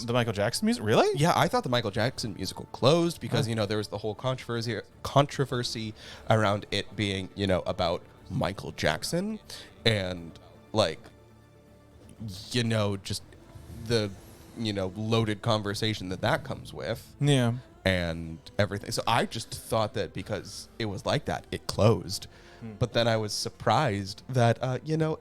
The Michael Jackson music? Really? Yeah, I thought the Michael Jackson musical closed because, there was the whole controversy around it being, about Michael Jackson and, like, just the, loaded conversation that comes with. Yeah. And everything. So I just thought that because it was like that, it closed. But then I was surprised that,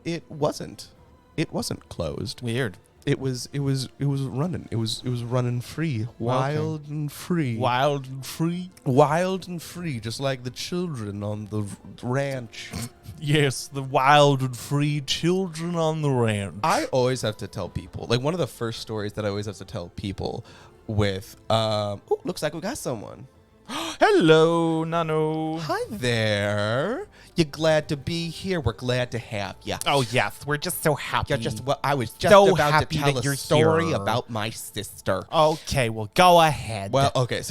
it wasn't. It wasn't closed. Weird. It was running. It was running free, wild and free, Wild and free. wild and free, just like the children on the ranch. Yes, the wild and free children on the ranch. I always have to tell people, like one of the first stories that I always have to tell people with, looks like we got someone. Hello, Nano. Hi there. You glad to be here? We're glad to have you. Oh yes, we're just so happy. I was just So about to happy tell that a you're story here. about my sister. Okay, well go ahead. Well, okay,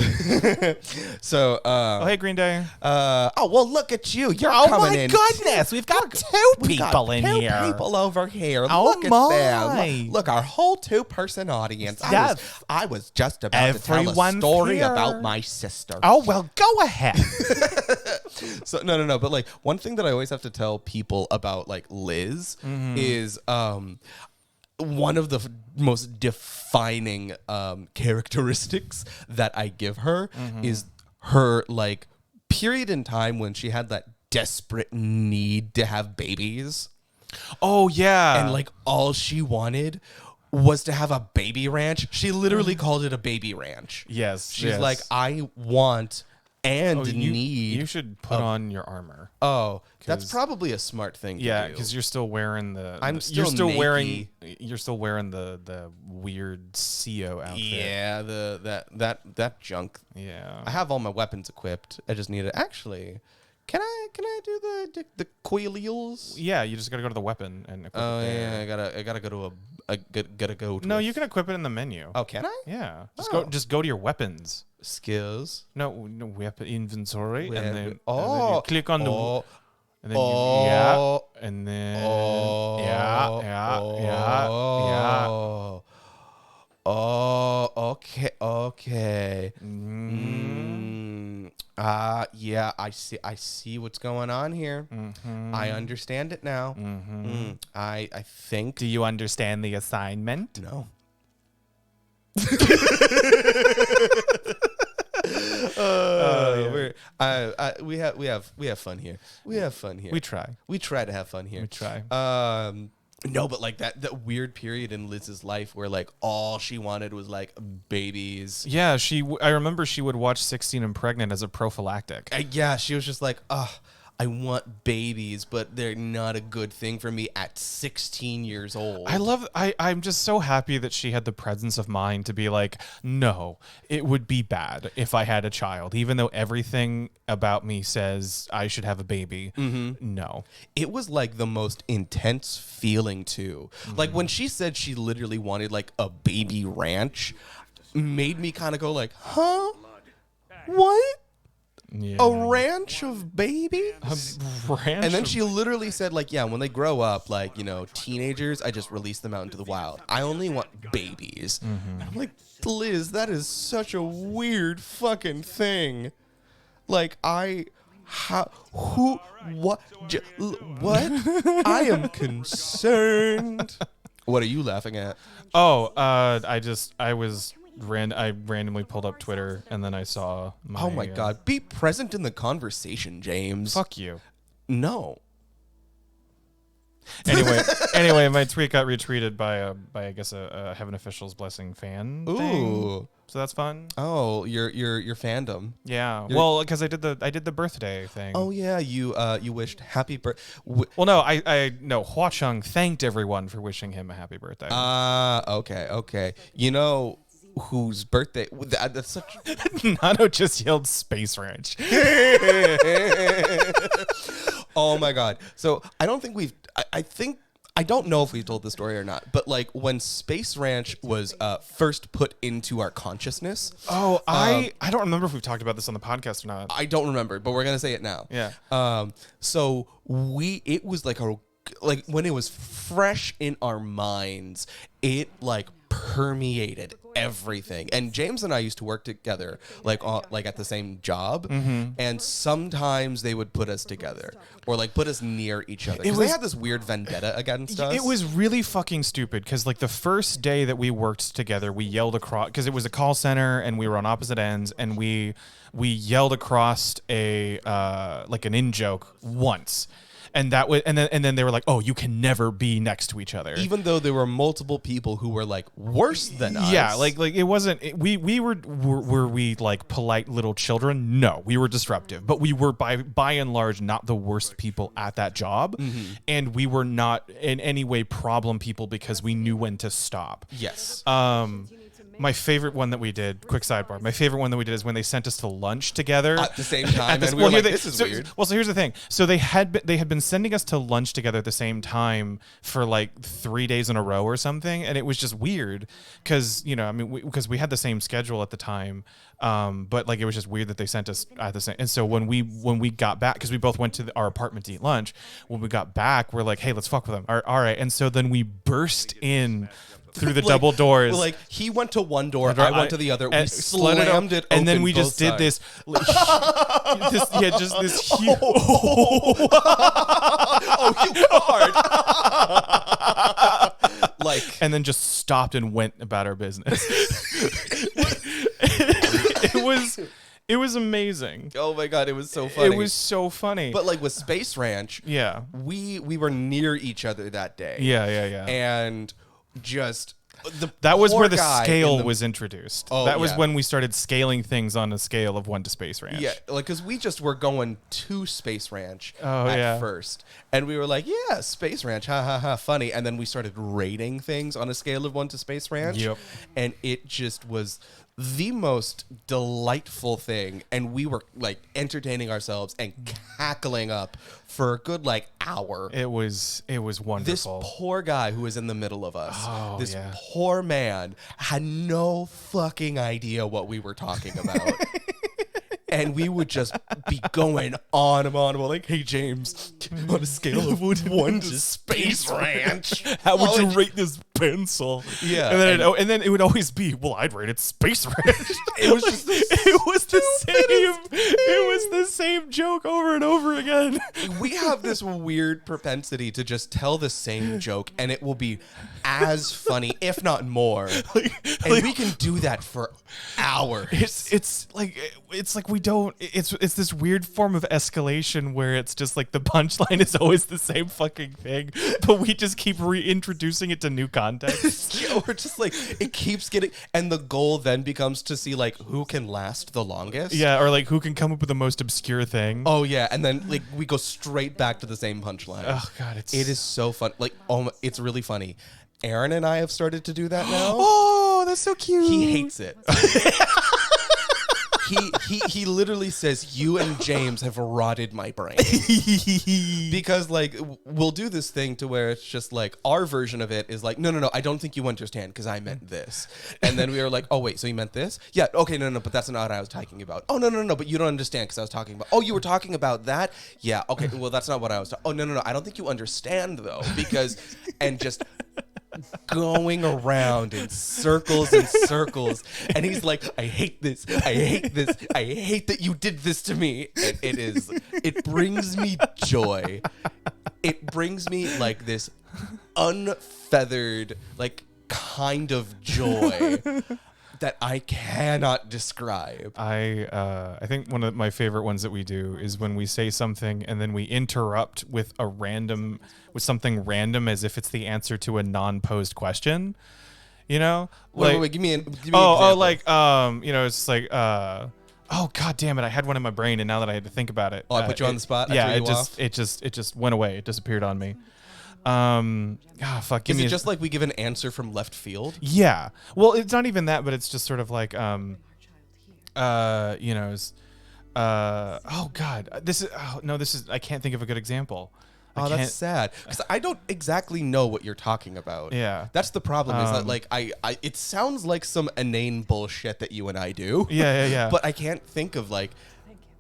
so oh hey, Green Day. well, look at you. You're Oh coming my in. goodness, we've got two We got people in two here. people over here. Oh Look my. at them. Look, our whole 2-person audience. Yes. I was just about to tell a Everyone's story here. about my sister. Oh well, go ahead. So no, but like one thing that I always have to tell people about like Liz is one of the most defining characteristics that I give her is her like period in time when she had that desperate need to have babies. Oh yeah. And like all she wanted was to have a baby ranch. She literally called it a baby ranch. Yes. She's like, I want and need. You should put on your armor. Oh, that's probably a smart thing to Yeah, do. because you're still wearing the. I'm You're still still naked. wearing. You're still wearing the weird CO outfit. Yeah, that junk. Yeah. I have all my weapons equipped. I just need to actually. Can I do the coilials? Yeah, you just gotta go to the weapon and equip Oh it there. yeah, I gotta go to gotta go. To No, a- you can equip it in the menu. Oh, can I? Yeah. Oh. Just go to your weapons. Skills. No weapon inventory, and then you Oh. click on the. Oh. And then Oh. yeah, and then Oh. yeah. Oh, okay. Yeah, I see what's going on here. I understand it now. I think. Do you understand the assignment? No. We have fun here. We have fun here. We try. We try to have fun here. We try. No, but like that weird period in Liz's life where like all she wanted was like babies. Yeah, I remember she would watch 16 and Pregnant as a prophylactic. Yeah, she was just like, I want babies, but they're not a good thing for me at 16 years old. I'm just so happy that she had the presence of mind to be like, no, it would be bad if I had a child, even though everything about me says I should have a baby. No. It was like the most intense feeling too. Like when she said she literally wanted like a baby ranch, made me kind of go like, huh? What? Yeah. A ranch of babies? Ranch And then of- she literally said, like, yeah, when they grow up, like, teenagers, I just release them out into the wild. I only want babies. And I'm like, Liz, that is such a weird fucking thing. Like, what? I am concerned. What are you laughing at? Oh, I randomly pulled up Twitter and then I saw Oh my God. Be present in the conversation, James. Fuck you. No. Anyway, my tweet got retweeted by I guess a Heaven Officials Blessing fan thing. Ooh. So that's fun. Oh, your fandom. Yeah. Well, because I did the birthday thing. Oh yeah, you wished happy birthday. Well, no, Hua Chung thanked everyone for wishing him a happy birthday. Okay. You know whose birthday? That's such. Nano just yelled Space Ranch. Oh my God. So I don't think I don't know if we've told the story or not, but like when Space Ranch was first put into our consciousness. Oh, I don't remember if we've talked about this on the podcast or not. I don't remember, but we're gonna say it now. Yeah. So it was like when it was fresh in our minds, it like permeated everything. And James and I used to work together, like at the same job, and sometimes they would put us together or like put us near each other. Because they had this weird vendetta against us. It was really fucking stupid because like the first day that we worked together, we yelled across because it was a call center and we were on opposite ends, and we yelled across a like an in joke once. And that was, and then they were like, "Oh, you can never be next to each other." Even though there were multiple people who were like worse than us. Yeah, like it wasn't. We were we like polite little children? No, we were disruptive, but we were by and large not the worst people at that job, and we were not in any way problem people because we knew when to stop. Yes. My favorite one that we did, quick sidebar, my favorite one that we did is when they sent us to lunch together. At the same time, and we were like, this is weird. Well, so here's the thing. So they had been sending us to lunch together at the same time for like 3 days in a row or something, and it was just weird because, you know, I mean, because we had the same schedule at the time, but like it was just weird that they sent us at the same. And so when we got back, because we both went to our apartment to eat lunch, when we got back, we're like, hey, let's fuck with them. All right. And so then we burst in through the double doors. Like he went to one door, I went to the other. We slammed it open, and then we just did this. Just this huge. Oh, you hard. Like, and then just stopped and went about our business. It was amazing. Oh my God, it was so funny. It was so funny. But like with Space Ranch, yeah, we were near each other that day. Yeah. And just that was where the scale was introduced. Oh, that was when we started scaling things on a scale of 1 to Space Ranch. Yeah, like because we just were going to Space Ranch first, and we were like, yeah, Space Ranch, ha ha ha, funny. And then we started rating things on a scale of 1 to Space Ranch. Yep. And it just was the most delightful thing, and we were like entertaining ourselves and cackling up for a good like hour. It was wonderful. This poor guy who was in the middle of us, this yeah. poor man had no fucking idea what we were talking about. And we would just be going on and on about like, hey, James, on a scale of 1 to Space Ranch, how would you rate this pencil? Yeah. And then it would always be, well, I'd rate it Space Ranch. It was just it was the same joke over and over again. We have this weird propensity to just tell the same joke and it will be as funny, if not more. And we can do that for hours. It's like we don't. It's this weird form of escalation where it's just like the punchline is always the same fucking thing, but we just keep reintroducing it to new context. Yeah, we're just like it keeps getting, and the goal then becomes to see like who can last the longest. Yeah, or like who can come up with the most obscure thing. Oh yeah, and then like we go straight back to the same punchline. Oh God, it is so fun. Like it's really funny. Aaron and I have started to do that now. Oh, that's so cute. He hates it. He literally says, you and James have rotted my brain. Because like we'll do this thing to where it's just like our version of it is like, no, I don't think you understand because I meant this. And then we were like, oh wait, so you meant this? Yeah, okay, no, but that's not what I was talking about. Oh no, but you don't understand because I was talking about, oh, you were talking about that? Yeah, okay, well that's not what I was talking. Oh no, I don't think you understand though, because and just going around in circles and circles, and he's like, I hate this, I hate that you did this to me. And it brings me joy. It brings me like this unfeathered like kind of joy that I cannot describe. I think one of my favorite ones that we do is when we say something and then we interrupt with something random as if it's the answer to a non-posed question. You know? Wait, give me an example. Like you know, it's like oh God damn it! I had one in my brain, and now that I had to think about it, I put you on the spot. Yeah, it just went away. It disappeared on me. Fuck. Is it just like we give an answer from left field? Yeah. Well, it's not even that, but it's just sort of like you know, oh God, this is I can't think of a good example. Oh, that's sad because I don't exactly know what you're talking about. Yeah, that's the problem. Is that like I it sounds like some inane bullshit that you and I do. Yeah. But I can't think of like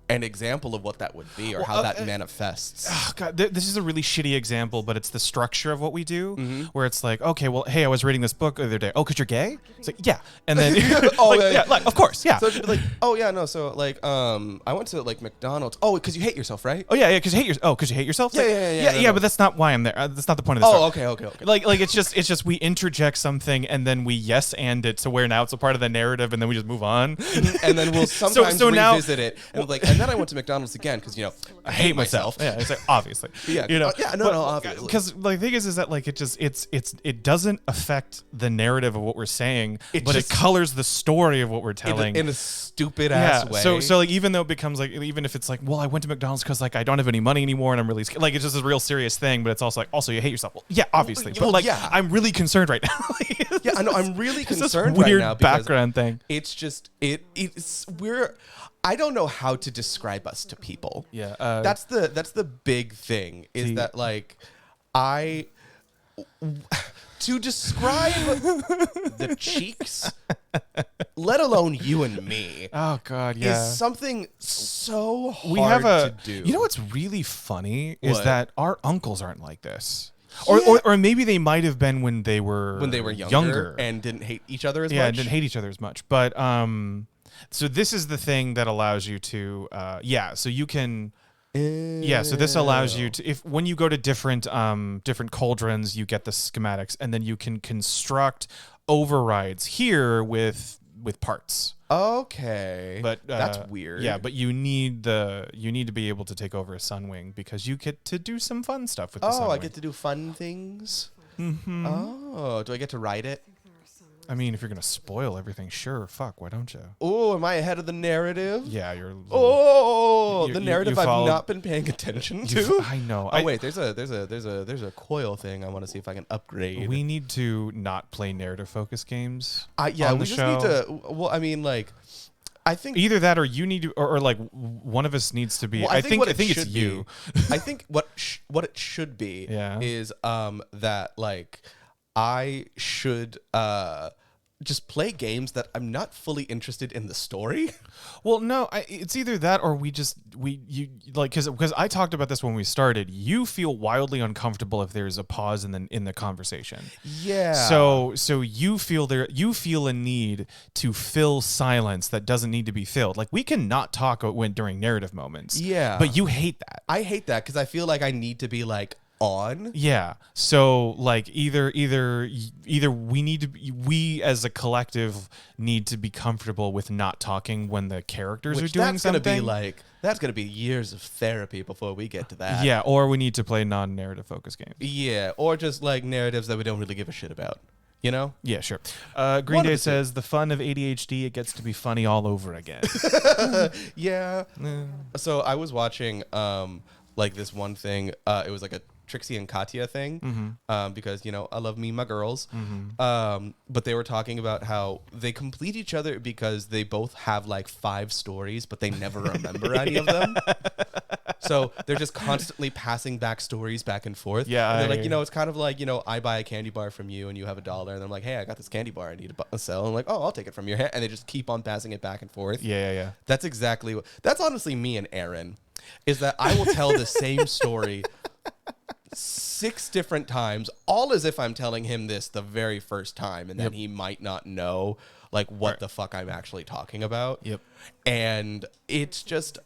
an example of what that would be or how that manifests. Oh God, this is a really shitty example, but it's the structure of what we do, where it's like, okay, well, hey, I was reading this book the other day. Oh, because you're gay? It's like, yeah. And then, like, of course, yeah. So it'd be like, oh yeah, no. So like, I went to like McDonald's. Oh, because you hate yourself, right? Oh yeah, because you hate yourself. It's Yeah, like, but that's not why I'm there. That's not the point of the story. Okay. Like it's just we interject something and then we yes and it, so where now it's a part of the narrative, and then we just move on, and then we'll sometimes revisit it, and like, and then I went to McDonald's again because I hate myself. Yeah, it's like, obviously. Obviously. Because like the thing is that like it doesn't affect the narrative of what we're saying, but it colors the story of what we're telling in a stupid ass way. So like even though it becomes like, even if it's like, well, I went to McDonald's because like I don't have any money anymore and I'm really scared. Like it's just a real serious thing, but it's also like, also you hate yourself. Well, yeah, obviously, but like I'm really concerned right now. Yeah, I know. I'm really concerned weird right now because background thing. It's just I don't know how to describe us to people. Yeah, that's the big thing is that like to describe the cheeks, let alone you and me. Oh God, yeah, is something so hard to do. You know what's really funny is that our uncles aren't like this. Or maybe they might have been when they were younger and didn't hate each other as much. Yeah, didn't hate each other as much. But so this is the thing that allows you to so you can so this allows you to, if when you go to different cauldrons, you get the schematics, and then you can construct overrides here with parts. Okay, but that's weird. Yeah, but you need to be able to take over a Sunwing because you get to do some fun stuff with the Sunwing. Oh, I get to do fun things. Mm-hmm. Oh, do I get to ride it? I mean, if you're gonna spoil everything, sure. Fuck, why don't you? Oh, am I ahead of the narrative? Yeah, you're. The narrative I've not been paying attention to. I know. Oh wait, there's a coil thing. I want to see if I can upgrade. We need to not play narrative focused games. Yeah, on we the just show. need to. Well, I mean, like, I think either that or you need to, or like one of us needs to be. Well, I think it's you. I think what it should be is that like I should just play games that I'm not fully interested in the story. Well, no, it's either that or you because I talked about this when we started. You feel wildly uncomfortable if there's a pause in the conversation. Yeah. So you feel a need to fill silence that doesn't need to be filled. Like we can not talk during narrative moments. Yeah. But you hate that. I hate that because I feel like I need to be like on. Yeah. So like either we as a collective need to be comfortable with not talking when the characters are doing something. That's gonna be years of therapy before we get to that. Yeah, or we need to play non-narrative focused games. Yeah, or just like narratives that we don't really give a shit about. You know? Yeah, sure. Green Day says the fun of ADHD, it gets to be funny all over again. Yeah. So I was watching like this one thing. It was like a Trixie and Katya thing, because I love me my girls, but they were talking about how they complete each other because they both have like 5 stories, but they never remember any of them. So they're just constantly passing back stories back and forth. Yeah, and they're like, it's kind of like, I buy a candy bar from you and you have $1, and I'm like, hey, I got this candy bar I need to sell. And I'm like, oh, I'll take it from your hand, and they just keep on passing it back and forth. Yeah. That's exactly that's honestly me and Aaron, is that I will tell the same story 6 different times, all as if I'm telling him this the very first time, and then he might not know like what the fuck I'm actually talking about. Yep. And it's just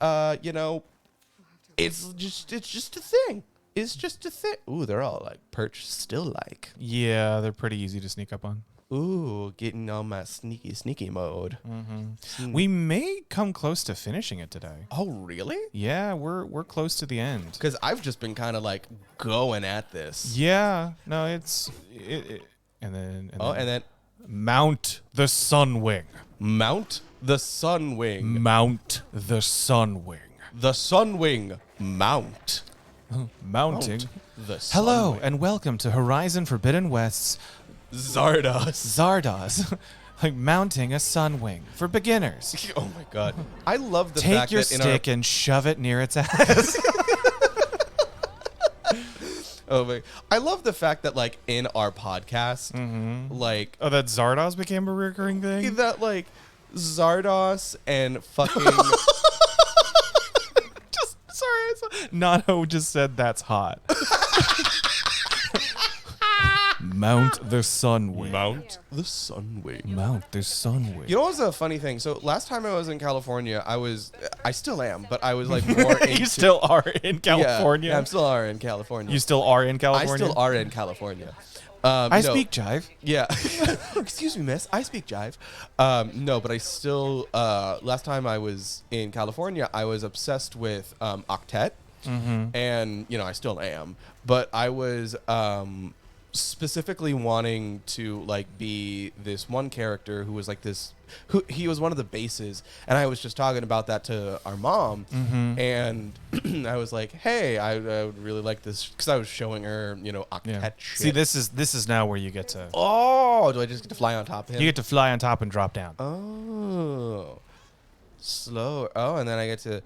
it's just a thing. It's just a thing. Ooh, they're all like perched still like. Yeah, they're pretty easy to sneak up on. Ooh, getting on my sneaky mode. Mm-hmm. We may come close to finishing it today. Oh, really? Yeah, we're close to the end. Because I've just been kind of like going at this. Yeah, no, and then mount the Sunwing. Mount the Sunwing. Mount the Sunwing. The Sunwing mount. Mounting. The Sunwing. Hello and welcome to Horizon Forbidden West's Zardoz. Like mounting a Sunwing for beginners. Oh my god. I love the fact that Take your stick and shove it near its ass. Oh my! I love the fact that like in our podcast, like that Zardoz became a recurring thing. That like Zardoz and fucking Nano just said that's hot. Mount the Sunwing. Mount the Sunwing. Mount the Sunwing. You know what's a funny thing? So last time I was in California, I still am, but I was like more into... You still are in California? Yeah, I'm still are in California. You still are in California? I still are in California. I speak jive. Yeah. Excuse me, miss. I speak jive. No, but I still... last time I was in California, I was obsessed with Octet. Mm-hmm. And, you know, I still am. But I was... specifically wanting to like be this one character who was like this he was one of the bases, and I was just talking about that to our mom. And I was like, hey, I would really like this, because I was showing her, you know, Octet shit. See, this is now where you get to do I just get to fly on top of him? you get to fly on top and drop down. Slower. And then I get to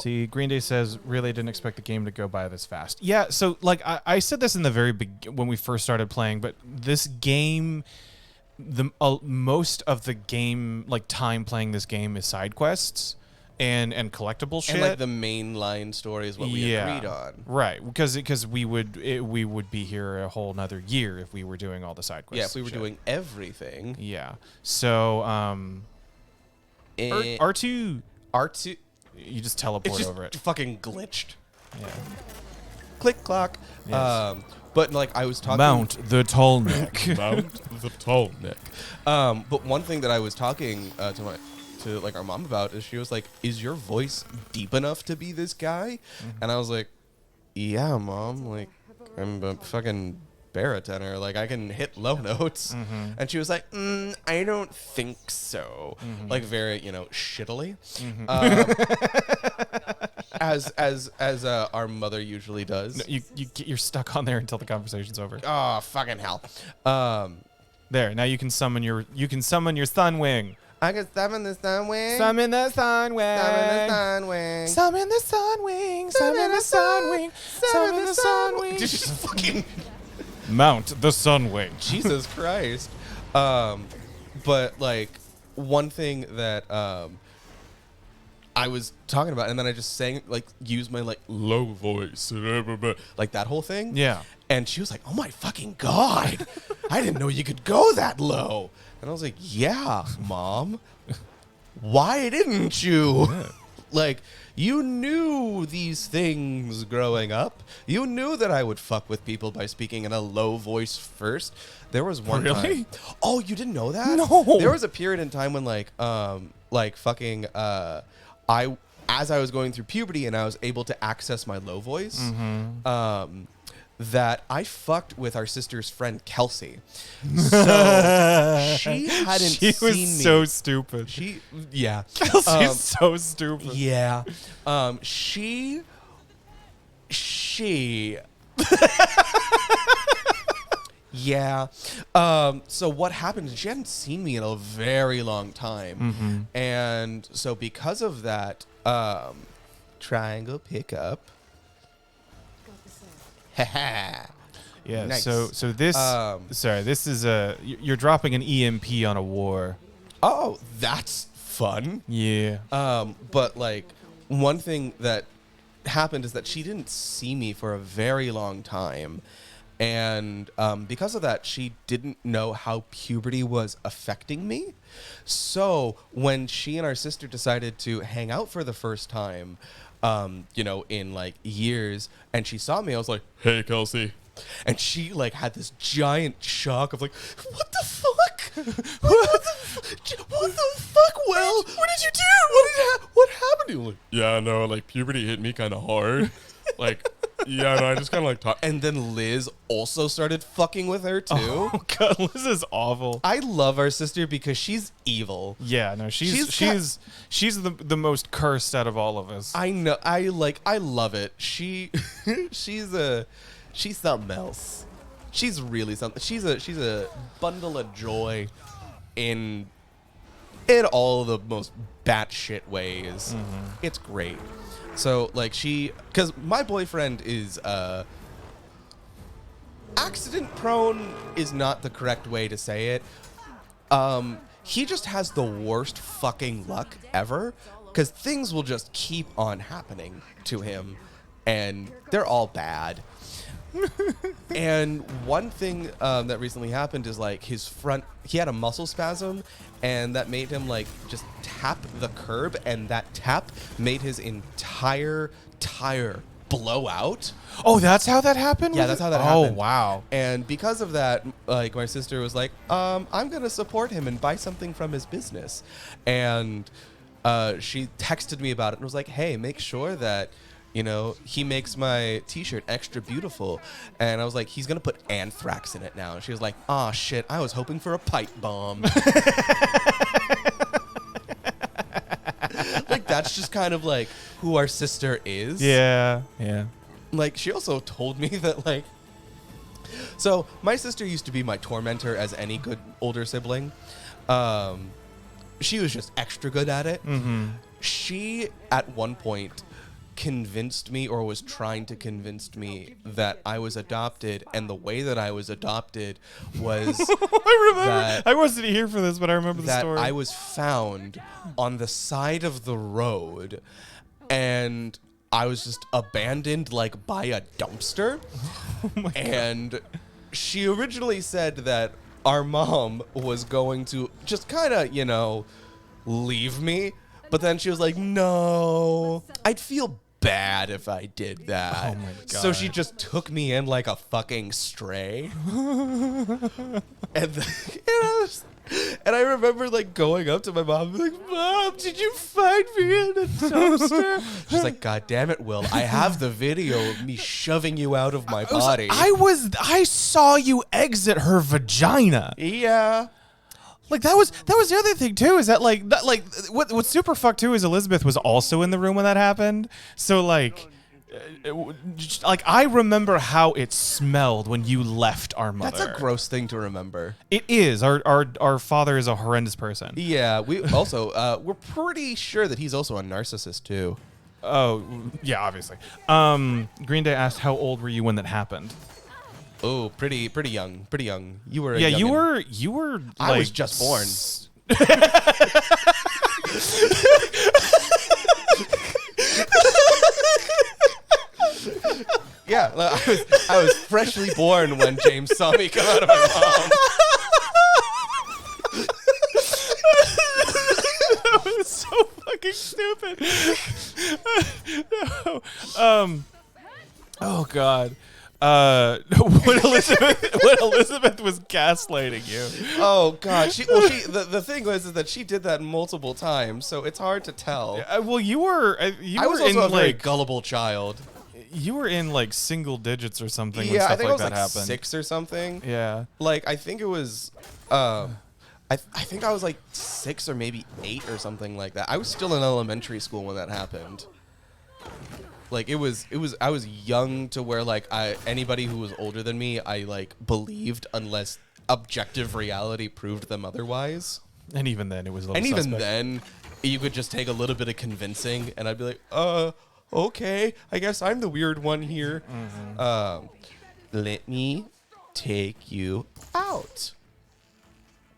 See, Green Day says, really didn't expect the game to go by this fast. Yeah, so like I said this in the very when we first started playing, but this game, most of the game, like time playing this game, is side quests and collectible shit. And like the mainline story is what we agreed on. Right, because we would be here a whole nother year if we were doing all the side quests. Yeah, if we were doing everything. Yeah. So R2 you just teleport over it. Fucking glitched. Yeah. Click clock. Yes. But like I was talking Mount the tall neck. Mount the tall neck. But one thing that I was talking to like our mom about is she was like, "Is your voice deep enough to be this guy?" And I was like, "Yeah, mom. Like I'm a fucking baritone, like I can hit low notes." And she was like, I don't think so. Like very, you know, shittily. As our mother usually does. No, you're stuck on there until the conversation's over. Oh, fucking hell. There, now you can summon your Sunwing. I can summon the Sunwing. Summon the Sunwing. Summon the Sunwing. Summon the Sunwing. Summon the Sunwing. Summon the Sunwing. Just fucking Mount the Sunwing. Jesus Christ. But like one thing that I was talking about, and then I just sang, like, use my like low voice, like that whole thing. Yeah. And she was like, "Oh my fucking God, I didn't know you could go that low." And I was like, "Yeah, mom. Why didn't you?" Yeah. Like, you knew these things growing up. You knew that I would fuck with people by speaking in a low voice first. There was one time. Oh, you didn't know that? No. There was a period in time when fucking as I was going through puberty and I was able to access my low voice, that I fucked with our sister's friend Kelsey. So she hadn't seen me. She was so stupid. Kelsey's so stupid. Yeah. Yeah. So what happened is she hadn't seen me in a very long time. And so because of that, triangle pickup. Yeah. Nice. So this this is you're dropping an EMP on a war. Oh, that's fun. Yeah. But like one thing that happened is that she didn't see me for a very long time. And because of that, she didn't know how puberty was affecting me. So when she and our sister decided to hang out for the first time, you know, in like years, and she saw me, I was like, "Hey, Kelsey." And she like had this giant shock of like, "What the fuck? What the fuck, Will? What did you do? What happened to you?" Like, "Yeah, no, like puberty hit me kind of hard." Like, yeah, no, I just kind of like talk. And then Liz also started fucking with her too. Oh God, Liz is awful. I love our sister because she's evil. Yeah, no, she's the most cursed out of all of us. I know. I love it. She's something else. She's really something. She's a bundle of joy in all the most batshit ways. It's great. So like because my boyfriend is accident prone is not the correct way to say it. He just has the worst fucking luck ever because things will just keep on happening to him, and they're all bad. And one thing that recently happened is like he had a muscle spasm, and that made him like just tap the curb, and that tap made his entire tire blow out. Oh, that's how that happened? Yeah, that's how that happened. Oh, wow. And because of that, like my sister was like, I'm gonna support him and buy something from his business. And she texted me about it and was like, hey, make sure that, you know, he makes my t-shirt extra beautiful. And I was like, he's gonna put anthrax in it now. And she was like, oh shit, I was hoping for a pipe bomb. Like, that's just kind of like who our sister is. Yeah, yeah. Like, she also told me that, like, so my sister used to be my tormentor as any good older sibling. She was just extra good at it. Mm-hmm. She, at one point, convinced me, or was trying to convince me, that I was adopted, and the way that I was adopted was I remember. I wasn't here for this, but I remember the that story. I was found on the side of the road, and I was just abandoned, like, by a dumpster. Oh my God. And she originally said that our mom was going to just kind of, you know, leave me. But then she was like, no, I'd feel bad if I did that. Oh my God. So she just took me in like a fucking stray. And I remember like going up to my mom and like, Mom, did you find me in a dumpster? She's like, God damn it, Will. I have the video of me shoving you out of my body. I saw you exit her vagina. Yeah. Like that was the other thing too, is that what's super fucked too is Elizabeth was also in the room when that happened. So like I remember how it smelled when you left our mother. That's a gross thing to remember. It is. Our father is a horrendous person. Yeah, we also we're pretty sure that he's also a narcissist too. Oh, yeah, obviously. Green Day asked, how old were you when that happened? Oh, pretty young. Pretty young. You were a Yeah, youngin'. you were I like, was just born. Yeah, I was freshly born when James saw me come out of my mom. That was so fucking stupid. No. Oh God. When Elizabeth was gaslighting you. Oh God. The thing is that she did that multiple times, so it's hard to tell. Well, you were. I was also a very gullible child. You were in like single digits or something. Yeah, when stuff I think like I was that like happened. 6 or something. Yeah. Like I think it was. I think I was like 6 or maybe 8 or something like that. I was still in elementary school when that happened. Like I was young to where like anybody who was older than me, I like believed unless objective reality proved them otherwise. And even then, it was a little And even suspect. then, you could just take a little bit of convincing, and I'd be like, okay, I guess I'm the weird one here. Mm-hmm. Let me take you out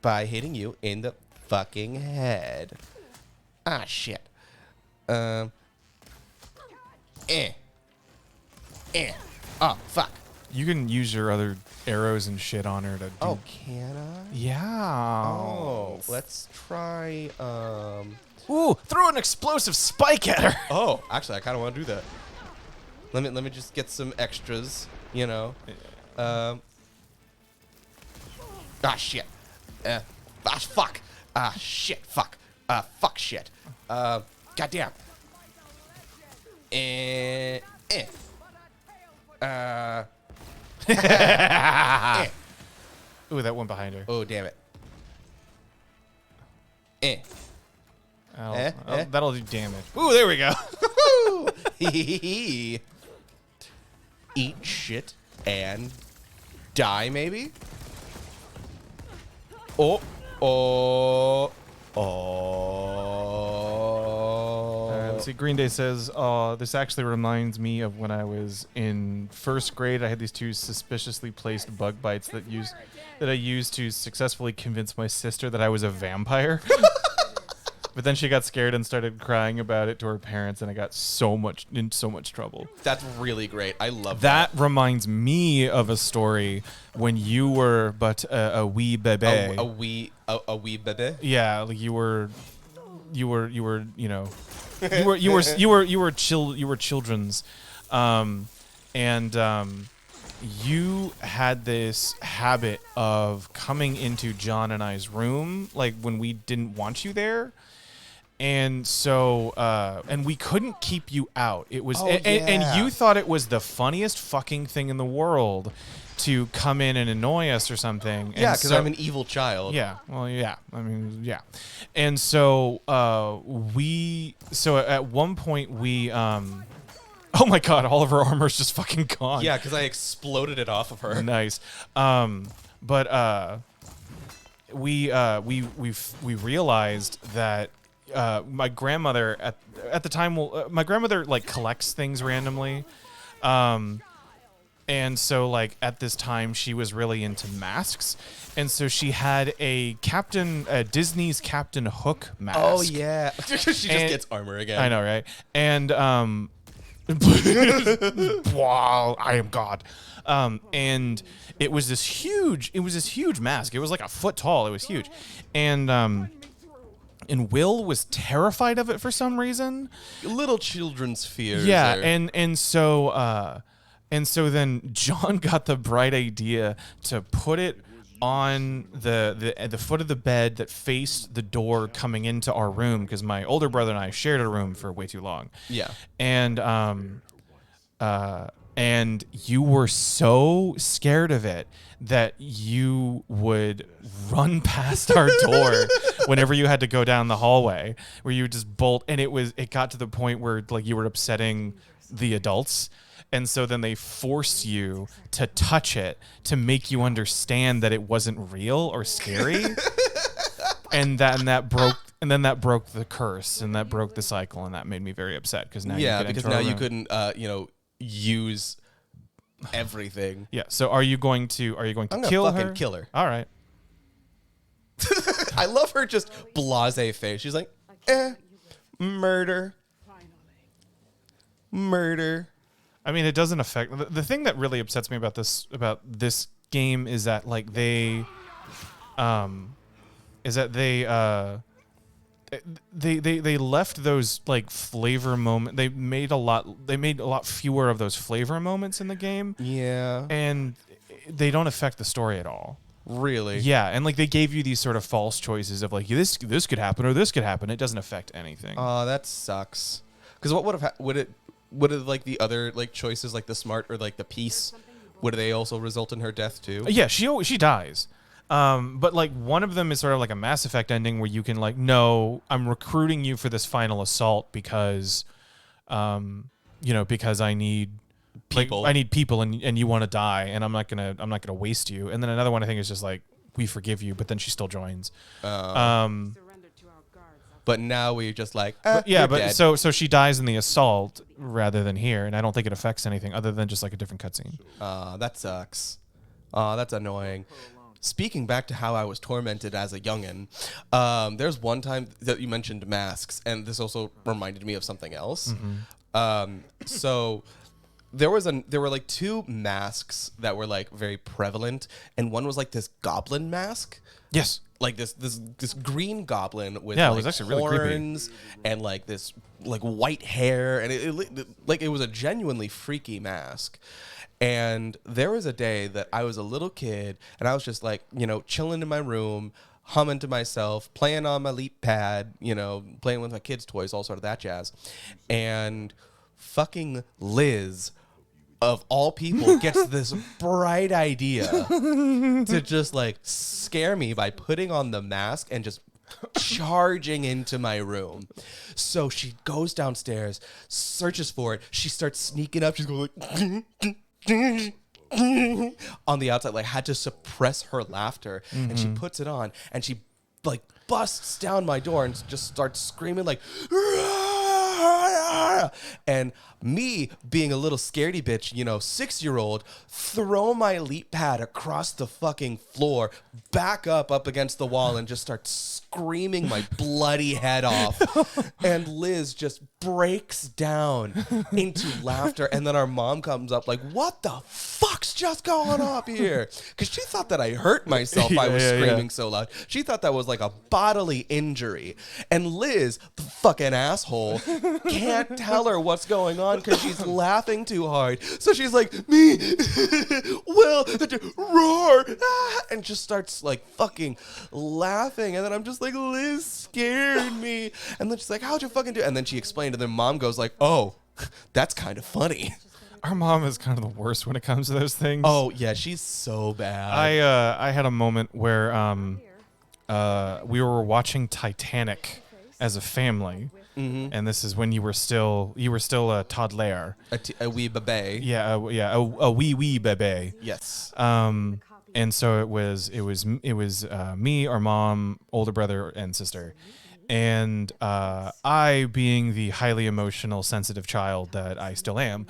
by hitting you in the fucking head. Ah, shit. Oh, fuck. You can use your other arrows and shit on her to do. Oh, can I? Yeah. Oh, let's try, Ooh, throw an explosive spike at her. Oh, actually, I kind of want to do that. Let me just get some extras, you know. Ah, shit. Fuck. Ah, shit. Fuck. Fuck shit. Goddamn. Ooh, that one behind her. Oh, damn it. That'll do damage. Ooh, there we go. Eat shit and die, maybe? Oh. Let's see. Green Day says, this actually reminds me of when I was in first grade. I had these 2 suspiciously placed bug bites that I used to successfully convince my sister that I was a vampire. But then she got scared and started crying about it to her parents, and I got in so much trouble. That's really great. I love That reminds me of a story when you were but a wee bebe. A wee bebe. Yeah, like you were children's, and you had this habit of coming into John and I's room like when we didn't want you there. And so, and we couldn't keep you out. It was, and you thought it was the funniest fucking thing in the world to come in and annoy us or something. Yeah, because I'm an evil child. Yeah, well, yeah. I mean, yeah. And so, so at one point we, oh my god, all of her armor's just fucking gone. Yeah, because I exploded it off of her. Nice. But we realized that my grandmother at the time my grandmother like collects things randomly, and so like at this time she was really into masks, and so she had a Disney's Captain Hook mask. Oh yeah. She just gets armor again. I know, right? And wow, I am God. And it was this huge mask. It was like a foot tall. It was huge. And Will was terrified of it for some reason. Little children's fears. Yeah, and so then John got the bright idea to put it on the foot of the bed that faced the door coming into our room, because my older brother and I shared a room for way too long. Yeah. And you were so scared of it that you would run past our door whenever you had to go down the hallway, where you would just bolt. And it got to the point where like you were upsetting the adults. And so then they forced you to touch it to make you understand that it wasn't real or scary. and that broke the curse, and that broke the cycle, and that made me very upset because now you couldn't use everything. Yeah. So are you going to kill her? Kill her. All right. I love her just blasé face. She's like, murder. I mean, it doesn't affect the thing that really upsets me about this game is that like they left those like flavor moment. They made a lot fewer of those flavor moments in the game. Yeah. And they don't affect the story at all. Really? Yeah, and like they gave you these sort of false choices of like this could happen or this could happen. It doesn't affect anything. Oh, that sucks. Because what would it like the other like choices, like the smart or like the peace, would they also result in her death too? Yeah, she dies. But like one of them is sort of like a Mass Effect ending where you can like, no, I'm recruiting you for this final assault because, because I need people. I need people, and you want to die, and I'm not gonna waste you. And then another one I think is just like, we forgive you, but then she still joins. But now we're just like, dead. So she dies in the assault rather than here, and I don't think it affects anything other than just like a different cutscene. That sucks. That's annoying. Speaking back to how I was tormented as a youngin', there's one time that you mentioned masks, and this also reminded me of something else. Mm-hmm. So there were like two masks that were like very prevalent, and one was like this goblin mask. Yes. Like this green goblin with it like was actually really horns and like this like white hair, and it was a genuinely freaky mask. And there was a day that I was a little kid, and I was just like, chilling in my room, humming to myself, playing on my Leap Pad, playing with my kids' toys, all sort of that jazz. And fucking Liz, of all people, gets this bright idea to just like scare me by putting on the mask and just charging into my room. So she goes downstairs, searches for it. She starts sneaking up. She's going like on the outside, like had to suppress her laughter. Mm-hmm. And she puts it on, and she like busts down my door and just starts screaming like, "Rah!" And me being a little scaredy bitch, 6-year-old, throw my elite pad across the fucking floor, back up against the wall, and just start screaming my bloody head off. And Liz just breaks down into laughter. And then our mom comes up like, what the fuck's just going up here? Because she thought that I hurt myself. I was screaming so loud. She thought that was like a bodily injury. And Liz, the fucking asshole, can't tell her what's going on because she's laughing too hard. So she's like, me, Will, roar, and just starts like fucking laughing. And then I'm just like, Liz scared me. And then she's like, how'd you fucking do? And then she explained, and then mom goes like, oh, that's kind of funny. Our mom is kind of the worst when it comes to those things. Oh yeah, she's so bad. I had a moment where we were watching Titanic as a family, and this is when you were still a toddler, a wee baby. Yeah, a wee baby. Yes. And so it was me, our mom, older brother, and sister. And I, being the highly emotional, sensitive child that I still am,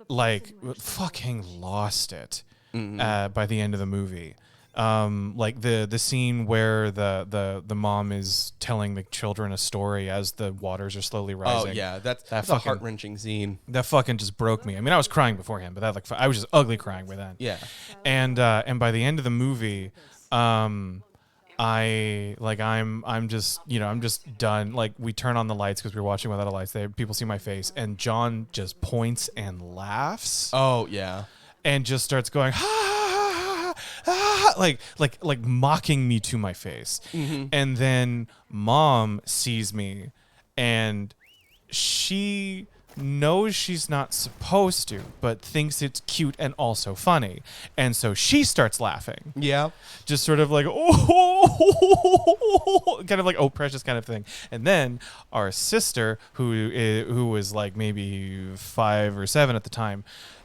like fucking lost it by the end of the movie. Like the scene where the mom is telling the children a story as the waters are slowly rising. Oh yeah, that's a heart-wrenching scene. That fucking just broke me. I mean, I was crying beforehand, but I was just ugly crying by then. Yeah. And by the end of the movie, I'm just done. Like, we turn on the lights because we were watching without a lights. People see my face, and John just points and laughs. Oh yeah. And just starts going, like mocking me to my face. And then mom sees me, and she knows she's not supposed to, but thinks it's cute and also funny. And so she starts laughing. Yeah. Just sort of like, oh, kind of like, oh, precious kind of thing. And then our sister, who was like maybe 5 or 7 at the time,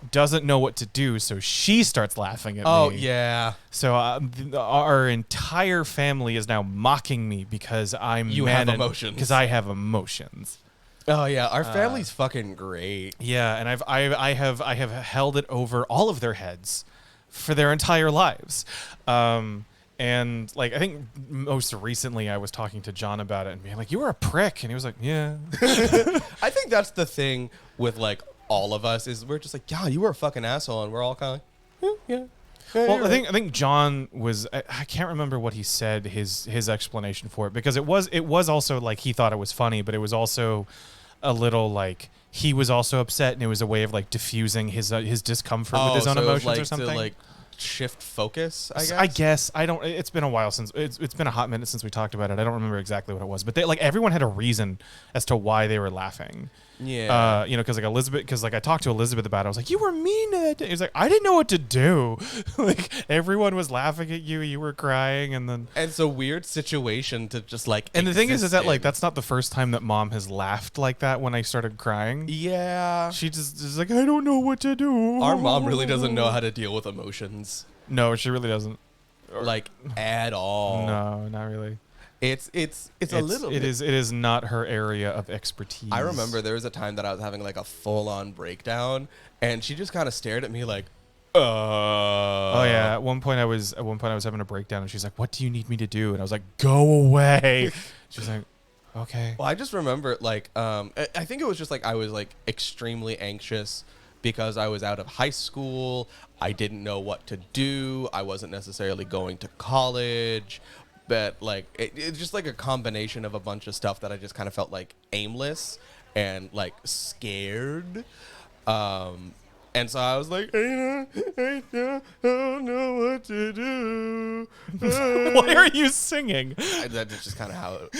doesn't know what to do. So she starts laughing at me. Oh, yeah. So our entire family is now mocking me because You have emotions. Because I have emotions. Oh yeah, our family's fucking great. Yeah, and I have held it over all of their heads for their entire lives. And like, I think most recently I was talking to John about it and being like, "You were a prick," and he was like, "Yeah." I think that's the thing with like all of us is we're just like, "Yeah, you were a fucking asshole," and we're all kind of like, yeah. Well, I think John was, I can't remember what he said, his explanation for it, because it was also like he thought it was funny, but it was also a little like he was also upset, and it was a way of like diffusing his discomfort with his own emotions or something. To like shift focus, I guess. I guess I don't. It's been a while since it's been a hot minute since we talked about it. I don't remember exactly what it was, but they, like, everyone had a reason as to why they were laughing. Yeah. Because I talked to Elizabeth about it. I was like, "You were mean to that." He was like, "I didn't know what to do." Like, everyone was laughing at you. You were crying, and then it's a weird situation to just like. And the thing is that like that's not the first time that mom has laughed like that when I started crying. Yeah. She just is like, "I don't know what to do." Our mom really doesn't know how to deal with emotions. No, she really doesn't. Like at all. No, not really. It's a little bit. It is not her area of expertise. I remember there was a time that I was having like a full-on breakdown, and she just kind of stared at me like, Oh yeah. At one point I was having a breakdown, and she's like, "What do you need me to do?" And I was like, "Go away." She's like, "Okay." Well, I just remember like I think it was just like I was like extremely anxious because I was out of high school. I didn't know what to do. I wasn't necessarily going to college. But like it's just like a combination of a bunch of stuff that I just kind of felt like aimless and like scared. And so I was like, I don't know what to do. Why are you singing? That's just kind of how it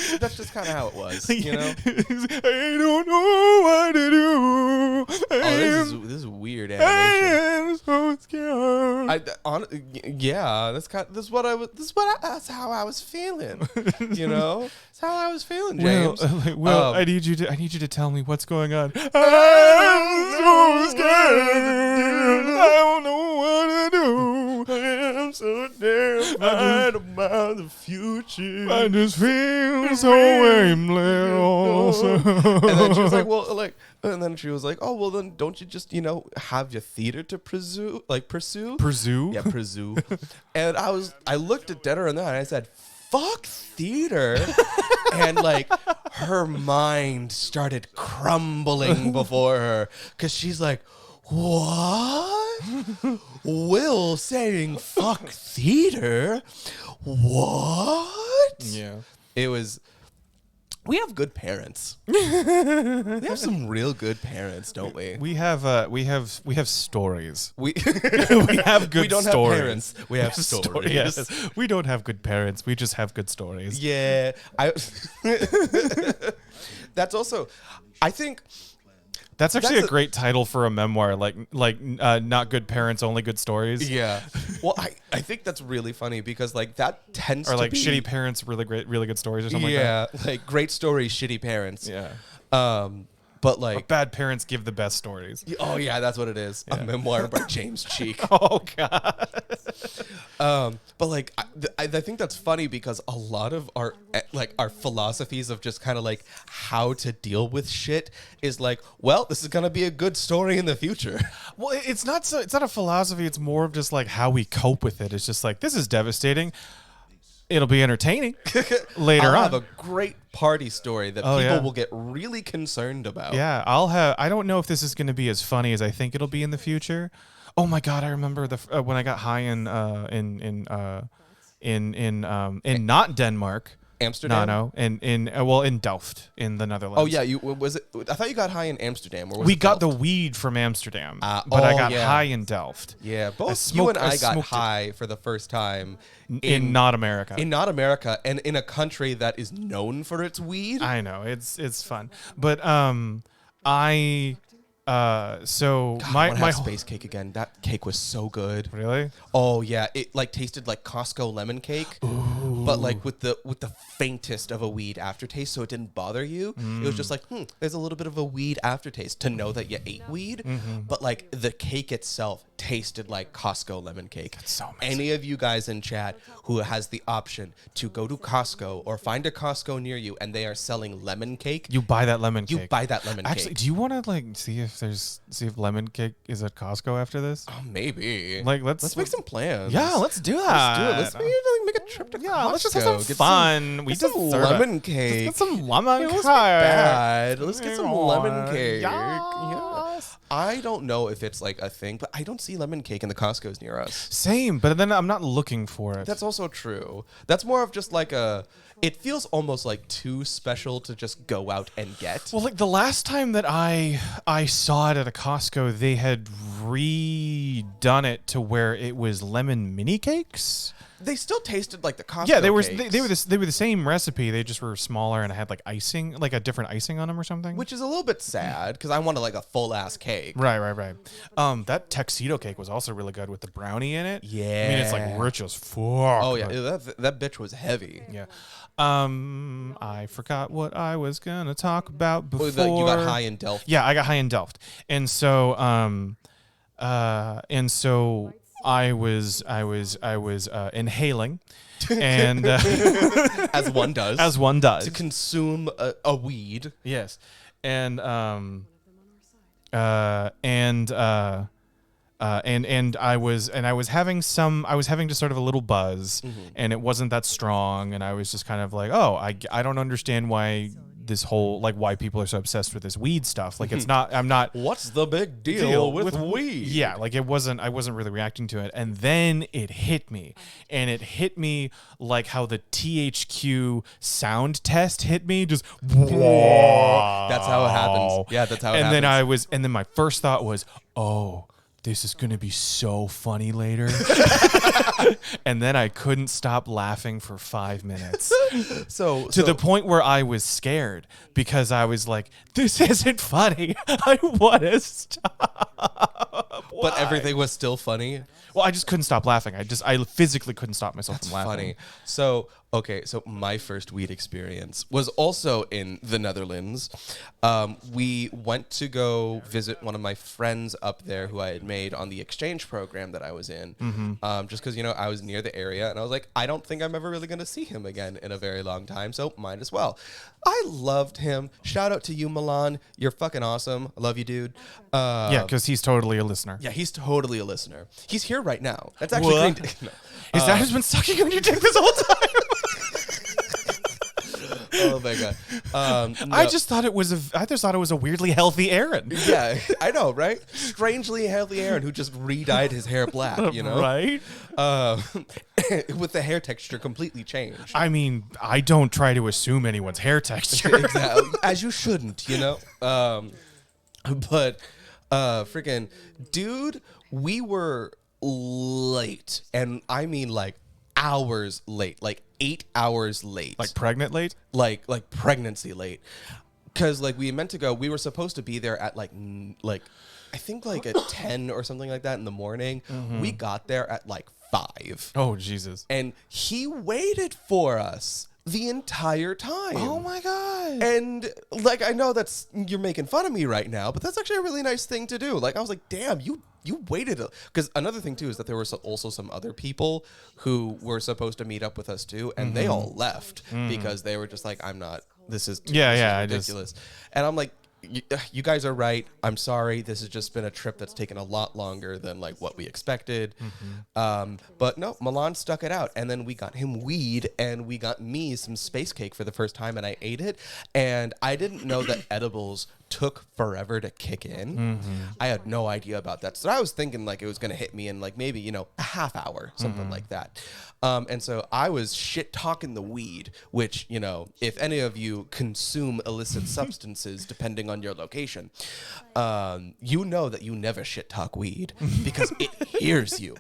was, you know? I don't know what to do. This is weird animation. I am so scared. That's how I was feeling. You know? That's how I was feeling, James. Well, I need you to tell me what's going on. I'm so scared. I don't know what to do. I am so terrified of my about the future. I just feel so aimless. And then she was like, well, like, and then she was like, oh, well, then don't you just, have your theater to pursue? Pursue? Yeah, pursue. And I looked at Denner and I said, fuck theater. And like her mind started crumbling before her because she's like, what? Will saying fuck theater? What? Yeah. It was. We have good parents. We have some real good parents, don't we? We have stories. We We have good we don't stories. have parents. We have stories. Yes. We don't have good parents. We just have good stories. Yeah. That's also, I think. That's actually That's a great title for a memoir, like not good parents, only good stories. Yeah. Well, I think that's really funny because like that tends Or to like be, shitty parents, really good stories or something like yeah, like great stories, shitty parents. that. Yeah. But like Bad parents give the best stories. oh yeah, that's what it is. A memoir by James Cheek. Oh God. But like I think that's funny because a lot of our philosophies of just kind of like how to deal with shit is like, well, this is gonna be a good story in the future. Well, it's not a philosophy. It's more of just like how we cope with it. It's just like, this is devastating. It'll be entertaining later I'll on. have a great party story that Oh, people yeah. will get really concerned about. Yeah, I don't know if this is going to be as funny as I think it'll be in the future. Oh my God, I remember when I got high in not Denmark. Amsterdam? No, in Delft in the Netherlands. Oh yeah, I thought you got high in Amsterdam. Or was We it got the Delft? weed from Amsterdam, but I got high in Delft. Yeah, both smoked- you and I I got smoked it. high for the first time In not America. in not America and in a country that is known for its weed. I know it's fun, but so God, I my wanna my have whole- space cake again. That cake was so good. really. Oh yeah, it like tasted like Costco lemon cake, but like with the faintest of a weed aftertaste, so it didn't bother you. It was just like, there's a little bit of a weed aftertaste to know that you ate weed, but like the cake itself tasted like Costco lemon cake. That's so amazing. Any of you guys in chat who has the option to go to Costco or find a Costco near you and they are selling lemon cake, You buy that lemon cake. you buy that lemon Actually, cake. do you want to like see if lemon cake is at Costco after this? Oh, maybe. Like Let's make some plans. Yeah, let's do Let's that. do it. Let's make a trip to Costco. Yeah, let's just have some Get fun. We get some deserve it. lemon cake. Let's get some lemon It cake. was bad. Let's get some lemon Yes. cake. Yeah. I don't know if it's like a thing, but I don't see lemon cake in the Costco's near us. Same, but then I'm not looking for it. That's also true. That's more of just like it feels almost like too special to just go out and get. Well, like the last time that I saw it at a Costco, they had redone it to where it was lemon mini cakes. They still tasted like the Costco Yeah, they were cakes, they were the same recipe. They just were smaller and had like icing, like a different icing on them or something. which is a little bit sad because I wanted like a full ass cake. Right. That tuxedo cake was also really good with the brownie in it. Yeah. I mean, it's like rich as fuck. Oh yeah, but- that bitch was heavy. Yeah. I forgot what I was gonna talk about before. You got high in Delft. Yeah, I got high in Delft, and so I was inhaling, and As one does. as one does, to consume a weed. yes, and I was having just sort of a little buzz, and it wasn't that strong, and I was just kind of like, oh, I don't understand why this whole why people are so obsessed with this weed stuff. Like I'm not What's the big deal with weed? Yeah, like I wasn't really reacting to it. And then it hit me. And it hit me like how the THQ sound test hit me. Just whoa. That's how it happens. Yeah, that's how it happens. And then my first thought was, oh, this is going to be so funny later. And then I couldn't stop laughing for 5 minutes. So To the point where I was scared because I was like, this isn't funny. I want to stop. but Why? everything was still funny. Well, I just couldn't stop laughing. I physically couldn't stop myself That's from laughing. funny. So Okay, so my first weed experience was also in the Netherlands. We went to go visit one of my friends up there who I had made on the exchange program that I was in. Just because, I was near the area and I was like, I don't think I'm ever really going to see him again in a very long time, so might as well. I loved him. Shout out to you, Milan. You're fucking awesome. I love you, dude. Yeah, because he's totally a listener. Yeah, he's totally a listener. He's here right now. That's actually What? Green no. His dad has been sucking on your dick this whole time. Oh my god! I just thought it was a weirdly healthy Aaron. Yeah, I know, right? Strangely healthy Aaron who just re-dyed his hair black, Right? With the hair texture completely changed. I mean, I don't try to assume anyone's hair texture. Exactly, as you shouldn't, But freaking dude, we were late, and I mean like hours late, like 8 hours late, Like pregnant late? like pregnancy late, because like we meant to go, we were supposed to be there at like I think like at 10 or something like that in the morning. We got there at like 5. Oh, Jesus. And he waited for us the entire time. Oh my God. And like, I know you're making fun of me right now, but that's actually a really nice thing to do. Like, I was like, damn, you waited. Because another thing too is that there were also some other people who were supposed to meet up with us too, and they all left because they were just like, I'm not. This is ridiculous. And I'm like, you guys are right. I'm sorry. This has just been a trip that's taken a lot longer than like what we expected. But no, Milan stuck it out. And then we got him weed and we got me some space cake for the first time, and I ate it. And I didn't know that edibles took forever to kick in. I had no idea about that. So I was thinking like it was going to hit me in like maybe, a half hour, something like that. And so I was shit talking the weed, which, if any of you consume illicit substances, depending on your location, you know that you never shit talk weed because it hears you.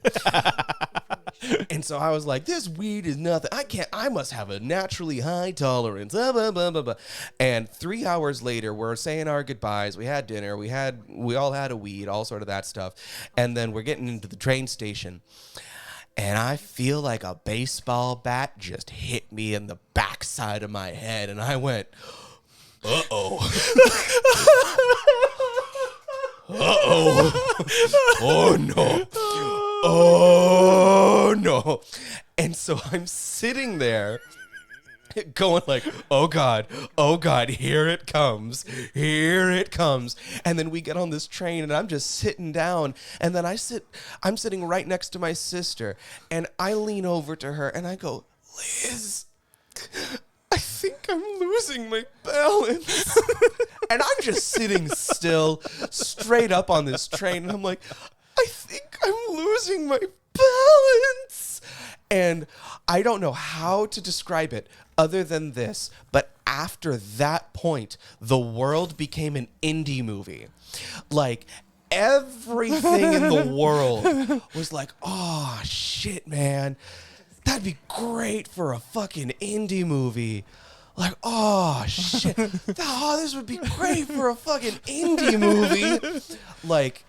And so I was like, this weed is nothing. I must have a naturally high tolerance. Blah, blah, blah, blah, blah. And 3 hours later, we're saying our goodbyes. We had dinner. We all had a weed, all sort of that stuff. And then we're getting into the train station. And I feel like a baseball bat just hit me in the backside of my head. And I went, uh-oh. Uh-oh. Oh, no. Oh, no. And so I'm sitting there going like, oh God, here it comes. And then we get on this train and I'm just sitting down, and then I'm sitting right next to my sister, and I lean over to her and I go, Liz, I think I'm losing my balance. And I'm just sitting still, straight up on this train, and I'm like, I think I'm losing my balance. And I don't know how to describe it other than this, but after that point, the world became an indie movie. Like, everything in the world was like, oh, shit, man. That'd be great for a fucking indie movie. Like, oh, shit. This would be great for a fucking indie movie. Like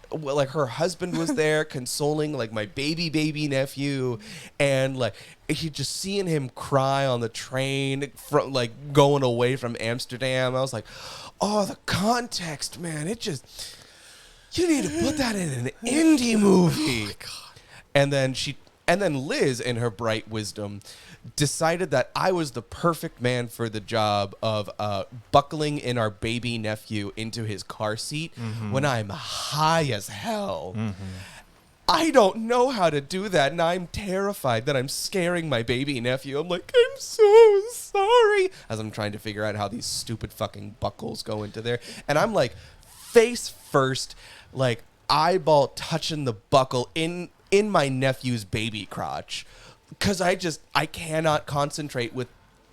her husband was there consoling, like, my baby nephew. And, like, just seeing him cry on the train from, like, going away from Amsterdam. I was like, oh, the context, man. You need to put that in an indie movie. Oh, my God. And then Liz, in her bright wisdom, decided that I was the perfect man for the job of buckling in our baby nephew into his car seat when I'm high as hell. I don't know how to do that, and I'm terrified that I'm scaring my baby nephew. I'm like, I'm so sorry, as I'm trying to figure out how these stupid fucking buckles go into there. And I'm like, face first, like, eyeball touching the buckle in my nephew's baby crotch, because I cannot concentrate with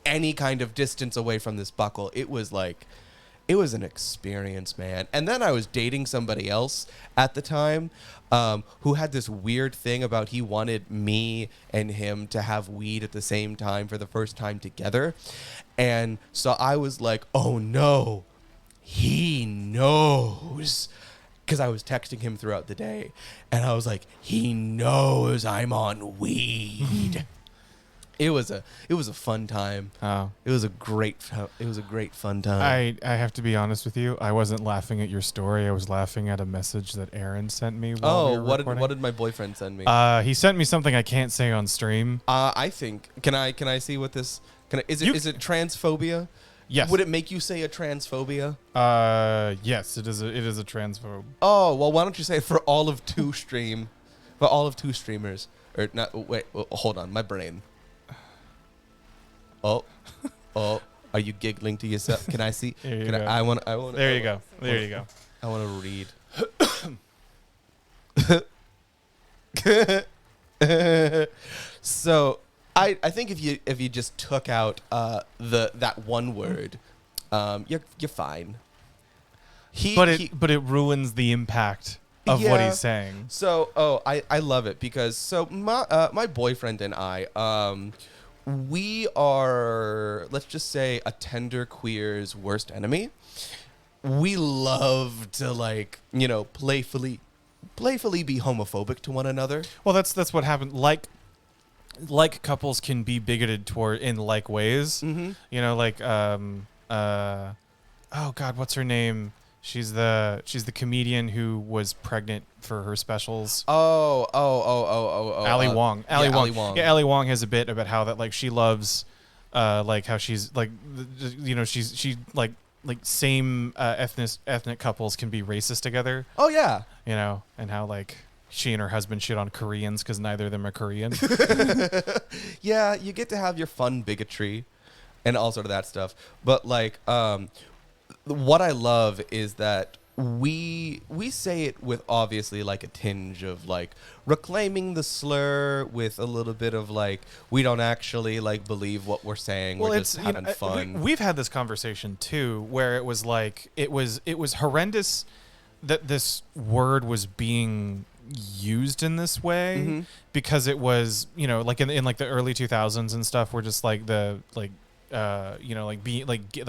any kind of distance away from this buckle. It was an experience, man. And then I was dating somebody else at the time who had this weird thing about he wanted me and him to have weed at the same time for the first time together. And so I was like, oh no, he knows. Because I was texting him throughout the day, and I was like, he knows I'm on weed. It was a fun time. Oh. It was a great fun time. I have to be honest with you. I wasn't laughing at your story. I was laughing at a message that Aaron sent me. While we were recording. What did my boyfriend send me? He sent me something I can't say on stream. I think can I see what this is it transphobia? Yes. Would it make you say a transphobia? Yes, it is a transphobe. Oh, well, why don't you say it for all of two streamers or not? Wait, hold on, my brain. Oh, are you giggling to yourself? Can I see? I want. There you go. There you go. I want to read. So I think if you just took out that one word, you're fine. But it ruins the impact of what he's saying. So I love it because my boyfriend and I we are, let's just say, a tender queer's worst enemy. We love to playfully be homophobic to one another. Well, that's what happened. Like couples can be bigoted toward in like ways. Mm-hmm. You know, like oh God, what's her name? She's the comedian who was pregnant for her specials. Oh. Ali Wong. Ali Wong. Ali Wong. Yeah, Ali Wong has a bit about how that she loves, how she's she same ethnic couples can be racist together. Oh yeah. You know, and how she and her husband shit on Koreans because neither of them are Korean. Yeah, you get to have your fun bigotry and all sort of that stuff. But what I love is that we say it with obviously a tinge of reclaiming the slur with a little bit of we don't actually believe what we're saying. Well, we're just having fun. We've had this conversation too, where it was it was horrendous that this word was being used in this way, mm-hmm. because it was in the early 2000s and stuff. We're just being that's gay.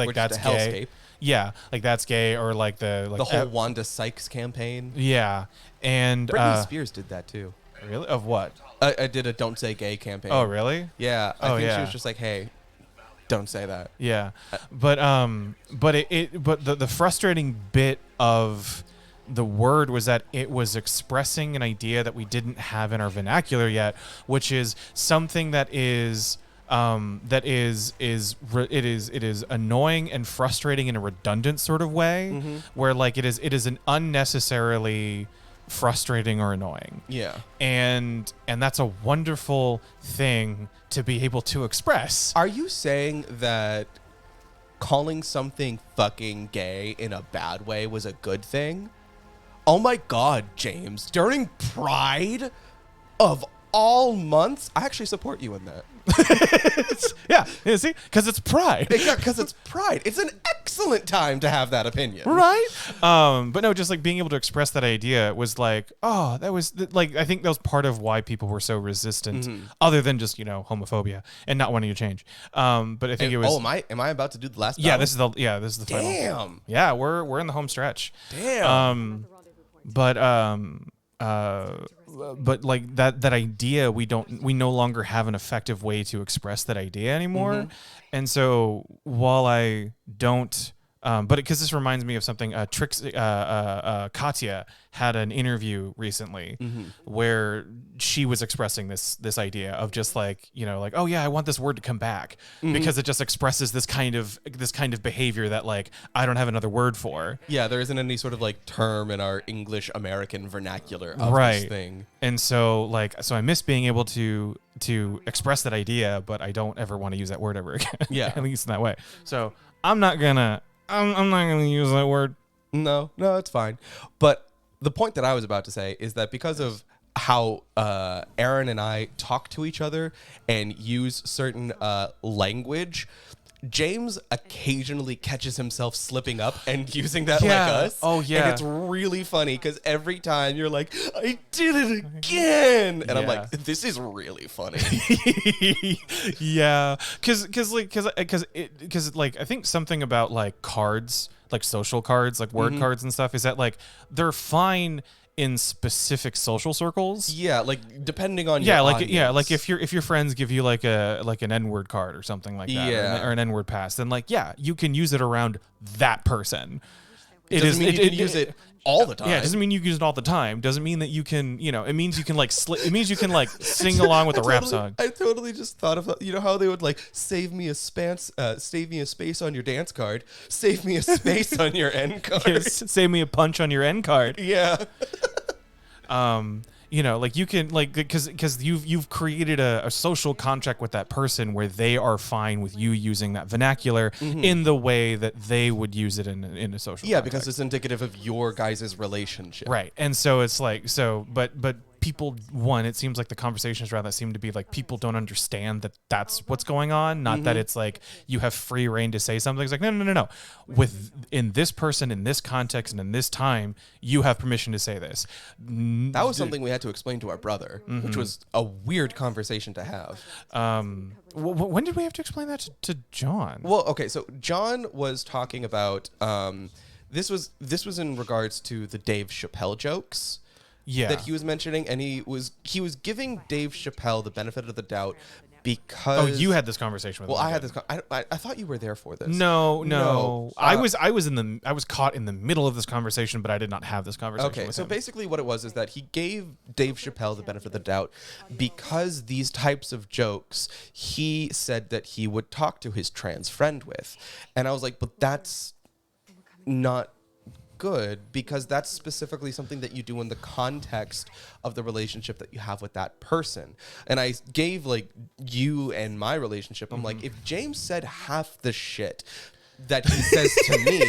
Hellscape. Yeah, that's gay, or the whole Wanda Sykes campaign. Yeah, and Britney Spears did that too. Really? Of what? I did a "Don't Say Gay" campaign. Oh, really? Yeah. I think she was just hey, don't say that. Yeah, but the frustrating bit of the word was that it was expressing an idea that we didn't have in our vernacular yet, which is something that is annoying and frustrating in a redundant sort of way, mm-hmm. where it is an unnecessarily frustrating or annoying. Yeah. And that's a wonderful thing to be able to express. Are you saying that calling something fucking gay in a bad way was a good thing? Oh my God, James. During Pride of all months, I actually support you in that. Yeah, see? Because it's Pride. Yeah, because it's Pride. It's an excellent time to have that opinion. Right? But no, just being able to express that idea was that was I think that was part of why people were so resistant, mm-hmm. other than just, homophobia and not wanting to change. But I think it was. Oh, am I about to do the last Yeah, battle? this is the final. Damn. Yeah, we're in the home stretch. Damn. But that idea, we no longer have an effective way to express that idea anymore. Mm-hmm. And so while I don't, but because this reminds me of something, Katya had an interview recently, mm-hmm. where she was expressing this idea of just oh yeah, I want this word to come back, mm-hmm. because it just expresses this kind of behavior that I don't have another word for. Yeah, there isn't any sort of term in our English American vernacular of right. this thing. And so I miss being able to express that idea, but I don't ever want to use that word ever again. Yeah. At least in that way. So I'm not gonna use that word. No, it's fine. But the point that I was about to say is that because of how Aaron and I talk to each other and use certain language, James occasionally catches himself slipping up and using that like us. Oh, yeah. And it's really funny because every time you're like, I did it again. And I'm like, this is really funny. Yeah. Because I think something about cards, social cards, word mm-hmm. cards and stuff, is that they're fine in specific social circles. Yeah, like depending on Yeah, your like audience. if your friends give you like an N-word card or something like that, Yeah. or an N-word pass, then like you can use it around that person. It doesn't mean you can use it all the time. Yeah, it doesn't mean you use it all the time. Doesn't mean that you can, it means you can like it means you can like sing along with a rap song. I totally just thought of how they would like save me a space on your dance card, save me a space on your N card. Save me a punch on your N card. Yeah. Like you can like because you've created a social contract with that person where they are fine with you using that vernacular in the way that they would use it in a social Yeah, context. because it's indicative of your guys' relationship. Right. And so it's like but people, it seems like the conversations around that seem to be like people don't understand that that's what's going on, not that it's like you have free reign to say something. It's like no. In this person, in this context, and in this time, you have permission to say this. That was something we had to explain to our brother, which was a weird conversation to have. When did we have to explain that to John? Well, okay, so John was talking about this was in regards to the Dave Chappelle jokes. Yeah. That he was mentioning, and he was giving Dave Chappelle the benefit of the doubt because you had this conversation with him. Well, I had this. I thought you were there for this. No. I was caught in the middle of this conversation, but I did not have this conversation. Okay, with so him. basically what it was is that he gave Dave Chappelle the benefit of the doubt because these types of jokes he said that he would talk to his trans friend with, and I was like, but that's not good because that's specifically something that you do in the context of the relationship that you have with that person. And I gave like you and my relationship, I'm like, if James said half the shit that he says to me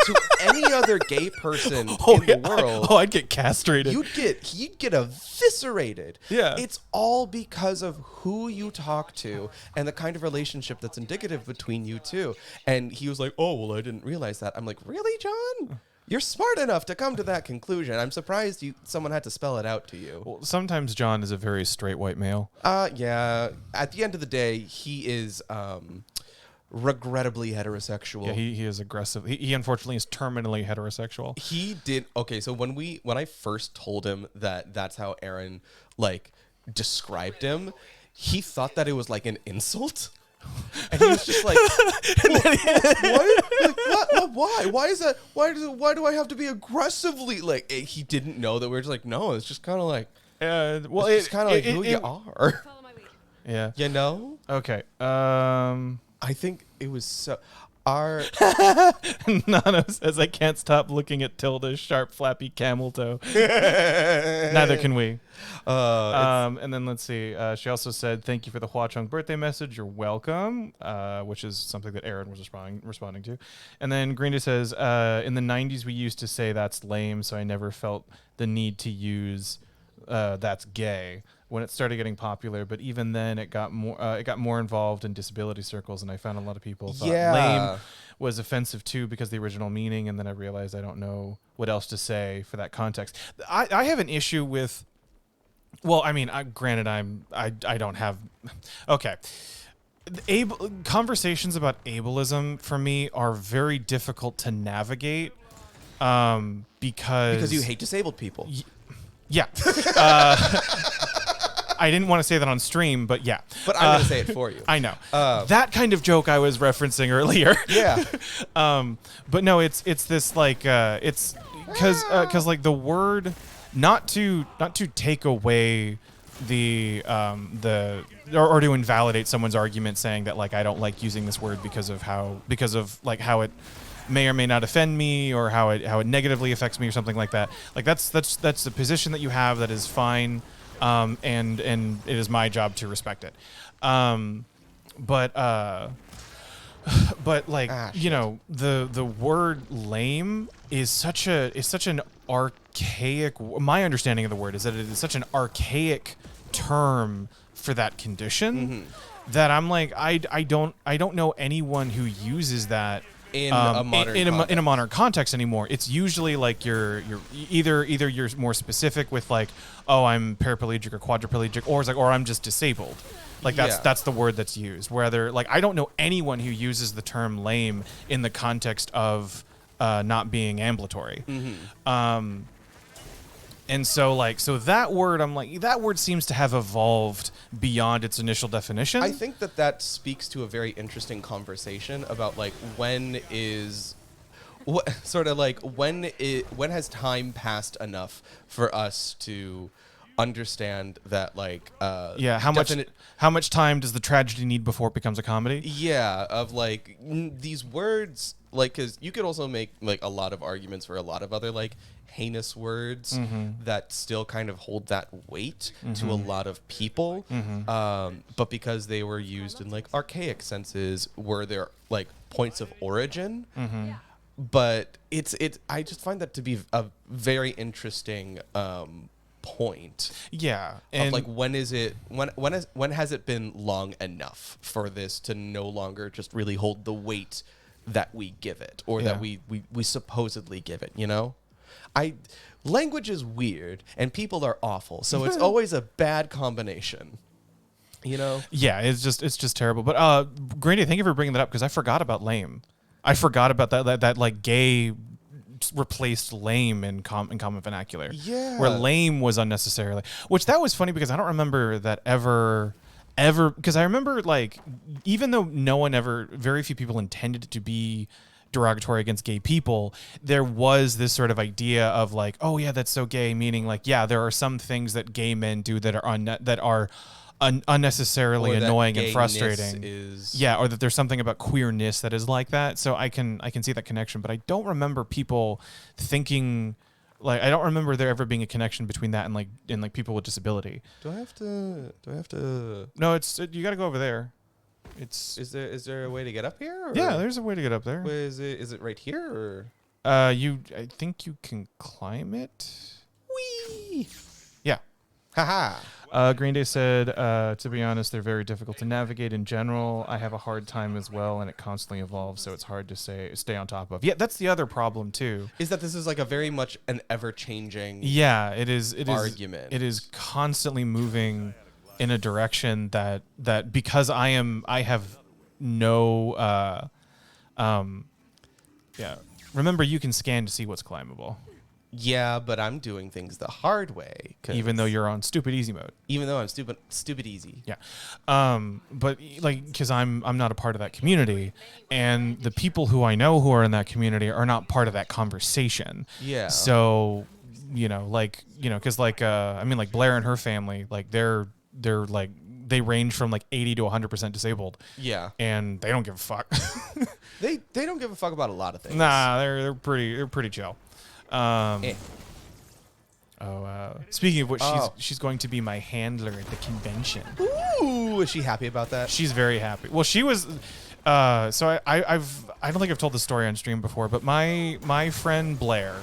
to any other gay person in the world, I'd get castrated. you'd get eviscerated. Yeah. It's all because of who you talk to and the kind of relationship that's indicative between you two. And he was like, oh, well, I didn't realize that. I'm like, really, John? You're smart enough to come to that conclusion. I'm surprised someone had to spell it out to you. Well, sometimes John is a very straight white male. Yeah. At the end of the day, he is regrettably heterosexual. Yeah, he is aggressive. He unfortunately is terminally heterosexual. He did. Okay, so when I first told him that that's how Aaron like described him, he thought that it was like an insult. And he was just like, what? Like, what? Why? Why is that? Why do I have to be aggressively like? He didn't know that we were just like, no, it's just kind of like, Well, it's kind of like who you are. Follow my lead. Yeah. You know? Okay. I think it was so. Nano says, I can't stop looking at Tilda's sharp, flappy camel toe. Neither can we. And then let's see. She also said, thank you for the Hua Chung birthday message. You're welcome, which is something that Aaron was responding to. And then Grinda says, in the 90s, we used to say that's lame, so I never felt the need to use that's gay when it started getting popular, but even then it got more involved in disability circles, and I found a lot of people thought lame was offensive too because the original meaning, and then I realized I don't know what else to say for that context. I have an issue with, well, I mean, granted I don't have, okay. Conversations about ableism for me are very difficult to navigate because you hate disabled people. Yeah. I didn't want to say that on stream, but yeah. But I'm going to say it for you. I know. That kind of joke I was referencing earlier. Yeah. But no, it's this like it's because like the word not to take away the or to invalidate someone's argument saying that like I don't like using this word because of like how it may or may not offend me or how it negatively affects me or something like that. Like that's the position that you have, that is fine. And it is my job to respect it. But like, you know, the word lame is such an archaic, my understanding of the word is that it is such an archaic term for that condition that I'm like, I don't know anyone who uses that in a modern context anymore. It's usually like you're either you're more specific with like, oh, I'm paraplegic or quadriplegic, or it's like, or I'm just disabled. Like that's the word that's used. Whether like I don't know anyone who uses the term lame in the context of not being ambulatory. And so that word, I'm like, that word seems to have evolved beyond its initial definition. I think that speaks to a very interesting conversation about like when has time passed enough for us to understand that like how much time does the tragedy need before it becomes a comedy? Yeah, of like these words, like, because you could also make like a lot of arguments for a lot of other like heinous words that still kind of hold that weight to a lot of people, but because they were used in like archaic senses, were their like points of origin. But I just find that to be a very interesting point. Yeah, and of like when has it been long enough for this to no longer just really hold the weight that we give it, or that we supposedly give it, you know? Language is weird and people are awful, so it's always a bad combination, you know? Yeah, it's just terrible. But Grady, thank you for bringing that up, because I forgot about lame. I forgot about that like gay replaced lame in common vernacular. Yeah. Where lame was unnecessarily, which that was funny because I don't remember that ever, because I remember like, even though very few people intended it to be derogatory against gay people, there was this sort of idea of like, oh yeah, that's so gay, meaning like, yeah, there are some things that gay men do that are unnecessarily annoying and frustrating. Or that there's something about queerness that is like that. So I can see that connection, but I don't remember people thinking, like, I don't remember there ever being a connection between that and people with disability. Do I have to? No, you got to go over there. Is there a way to get up here? Or? Yeah, there's a way to get up there. Wait, is it right here, or? I think you can climb it. Whee! Yeah. Haha. Green Day said, to be honest, they're very difficult to navigate in general. I have a hard time as well, and it constantly evolves, so it's hard to stay on top of. Yeah, that's the other problem, too. Is that this is like a very much an ever-changing it is argument. It is constantly moving in a direction that because I have no... Remember, you can scan to see what's climbable. Yeah, but I'm doing things the hard way. Even though you're on stupid easy mode. Even though I'm stupid easy. Yeah. But like, because I'm not a part of that community, and the people who I know who are in that community are not part of that conversation. Yeah. So, because I mean, like Blair and her family, like they're like, they range from like 80 to 100% disabled. Yeah. And they don't give a fuck. They don't give a fuck about a lot of things. Nah, they're pretty chill. Speaking of which, she's going to be my handler at the convention. Ooh, is she happy about that? She's very happy. Well, she was. So I don't think I've told the story on stream before, but my friend Blair,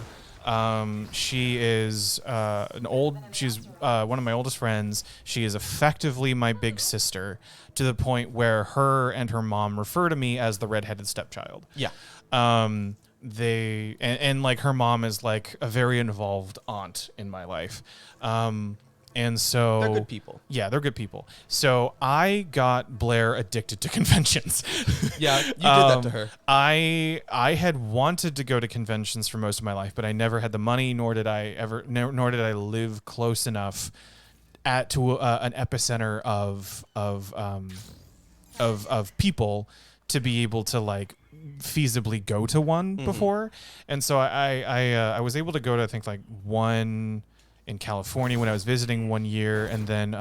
she is she's one of my oldest friends. She is effectively my big sister, to the point where her and her mom refer to me as the redheaded stepchild. Yeah. And like her mom is like a very involved aunt in my life. And so they're good people. Yeah, they're good people. So I got Blair addicted to conventions. Yeah, you did that to her. I had wanted to go to conventions for most of my life, but I never had the money, nor did I live close enough to an epicenter of people to be able to like feasibly go to one before. And so I was able to go to, I think, like one in California when I was visiting one year, and then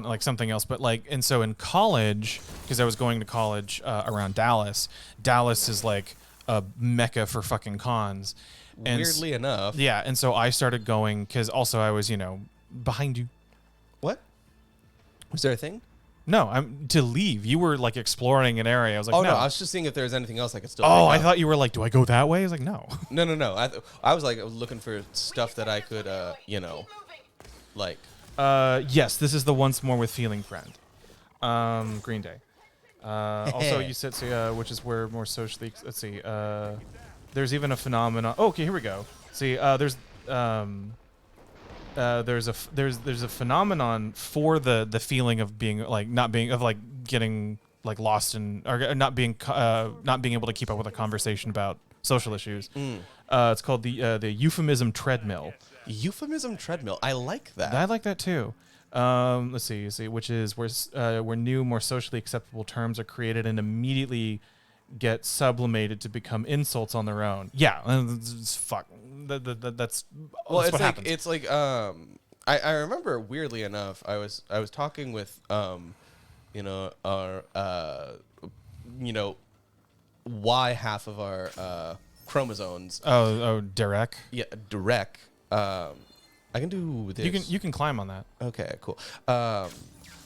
like something else. But like, and so in college, because I was going to college around Dallas is like a mecca for fucking cons. And weirdly enough. Yeah. And so I started going, because also I was, behind you. What? Was there a thing? No, I'm to leave. You were like exploring an area. I was like, no, I was just seeing if there was anything else I could still. Oh, I thought you were like, do I go that way? I was like, no. No. I was like looking for stuff that I could, like. Yes, this is the Once More with Feeling Friend. Green Day. Also, you said, which is where more socially. Let's see. There's even a phenomenon. Oh, okay, here we go. See, there's a phenomenon for the feeling of being like getting like lost in, or not being able to keep up with a conversation about social issues. It's called the euphemism treadmill. Euphemism treadmill. I like that. I like that too. Let's see, which is where new, more socially acceptable terms are created and immediately get sublimated to become insults on their own. Yeah, it's fuck. That's well, that's it's what like happens. it's like I remember weirdly enough, I was talking with our Y half of our chromosomes. Derek. Yeah, direct. I can do this. You can climb on that. Okay, cool.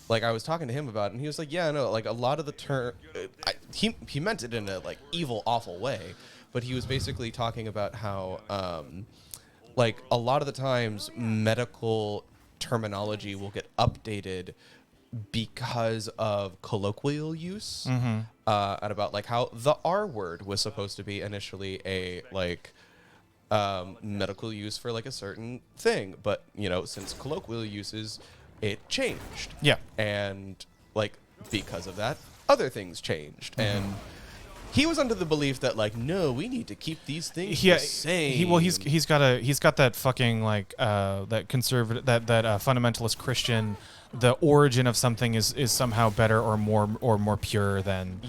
Like I was talking to him about it, and he was like, "Yeah, no, like a lot of the term, he meant it in a like evil, awful way, but he was basically talking about how, like a lot of the times medical terminology will get updated because of colloquial use, and about like how the R word was supposed to be initially a like." Medical use for like a certain thing, but since colloquial uses, it changed. Yeah, and like because of that, other things changed, and he was under the belief that like, no, we need to keep these things the same. He's got that fucking like that conservative that fundamentalist Christian. The origin of something is somehow better or more pure than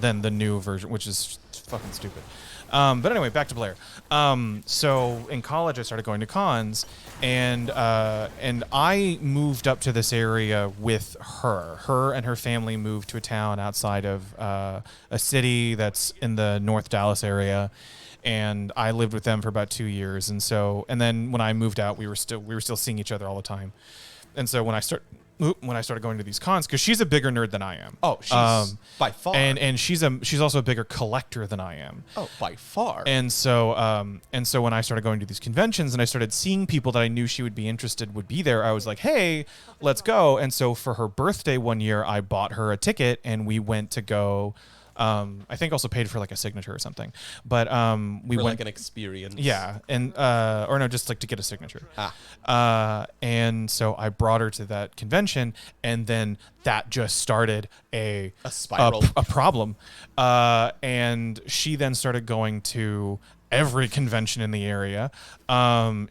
the new version, which is fucking stupid. But anyway, back to Blair. So in college, I started going to cons, and I moved up to this area with her. Her and her family moved to a town outside of a city that's in the North Dallas area, and I lived with them for about 2 years. And then when I moved out, we were still seeing each other all the time. And so when I started going to these cons, because she's a bigger nerd than I am. Oh, she's by far, and she's also a bigger collector than I am. Oh, by far. And so when I started going to these conventions and I started seeing people that I knew she would be interested would be there, I was like, hey, let's go. And so for her birthday one year, I bought her a ticket and we went to go. I think also paid for like a signature or something, but we went like an experience. Yeah, and or no, just like to get a signature. And so I brought her to that convention, and then that just started a spiral, a problem. And she then started going to every convention in the area.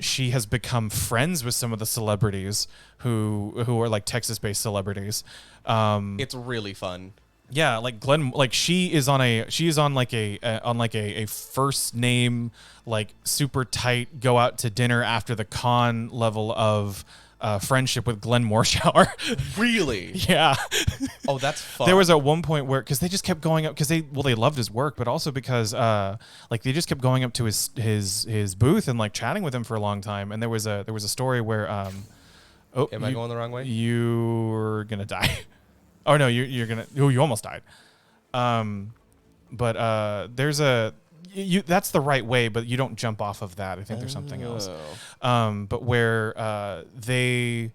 She has become friends with some of the celebrities who are like Texas-based celebrities. It's really fun. Yeah, like Glenn, like she is on like a first name, like super tight, go out to dinner after the con level of friendship with Glenn Morshower. Really? Yeah. Oh, that's fun. There was at one point where, because they just kept going up, because they loved his work, but also because like they just kept going up to his booth and like chatting with him for a long time. And there was a story where am I going the wrong way? You're gonna die. Oh no, you're gonna. Oh, you almost died. But there's that's the right way, but you don't jump off of that. I think there's something else. But where they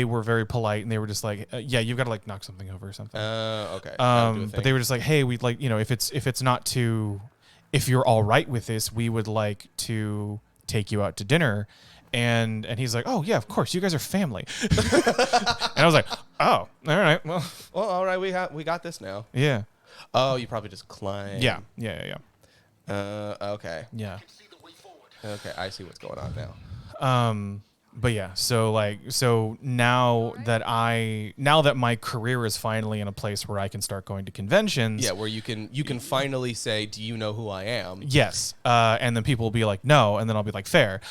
were very polite and they were just like, yeah, you've got to like knock something over or something. Okay. But they were just like, hey, we'd like, if you're all right with this, we would like to take you out to dinner. And he's like, oh yeah, of course, you guys are family. And I was like, oh, all right, well, all right, we got this now. Yeah. Oh, you probably just climb. Yeah. Okay. Yeah. Okay, I see what's going on now. But yeah, so now that my career is finally in a place where I can start going to conventions. Yeah, where you can finally say, do you know who I am? Yes. And then people will be like, no, and then I'll be like, fair.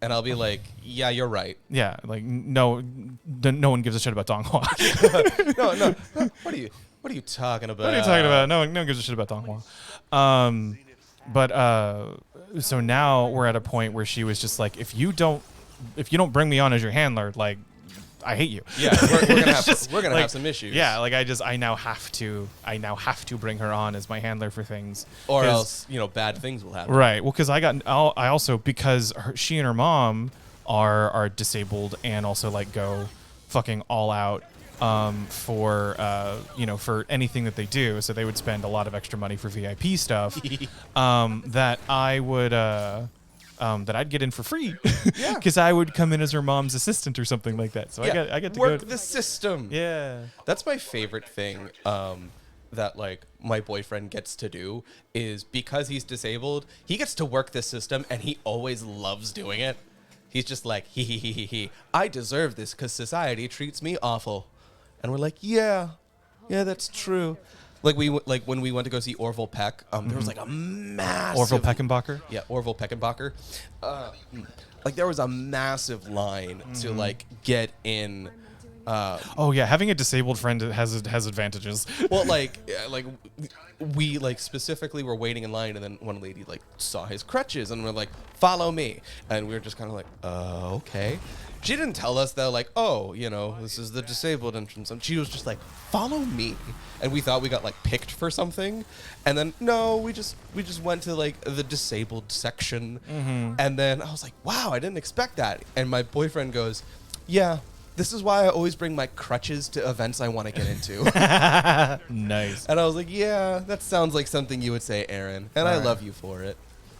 And I'll be like, yeah, you're right. Yeah, like no one gives a shit about Dong Hua. No. What are you talking about? What are you talking about? No one gives a shit about Dong Hua. So now we're at a point where she was just like, if you don't bring me on as your handler, like, I hate you. Yeah, we're gonna have some issues. Yeah, like I now have to bring her on as my handler for things, or else bad things will happen. Right. Well, because I also because she and her mom are disabled and also like go fucking all out for anything that they do. So they would spend a lot of extra money for VIP stuff that I would. That I'd get in for free, because I would come in as her mom's assistant or something like that. So I get to work the system. Yeah, that's my favorite thing. that like my boyfriend gets to do is because he's disabled, he gets to work this system and he always loves doing it. He's just like, he. I deserve this because society treats me awful. And we're like, yeah, that's true. Like like when we went to go see Orville Peck, there was like a massive Orville Peckenbacher. Yeah, Orville Peckenbacher. Like there was a massive line to like get in. Oh yeah, having a disabled friend has advantages. Well, like we like specifically were waiting in line, and then one lady like saw his crutches, and we're like, "Follow me," and we were just kind of like, "Okay." She didn't tell us though, like, "Oh, you know, this is the disabled entrance." And she was just like, "Follow me," and we thought we got like picked for something, and then no, we just went to like the disabled section, and then I was like, "Wow, I didn't expect that." And my boyfriend goes, "Yeah. This is why I always bring my crutches to events I want to get into." Nice. And I was like, yeah, that sounds like something you would say, Aaron. And I love you for it.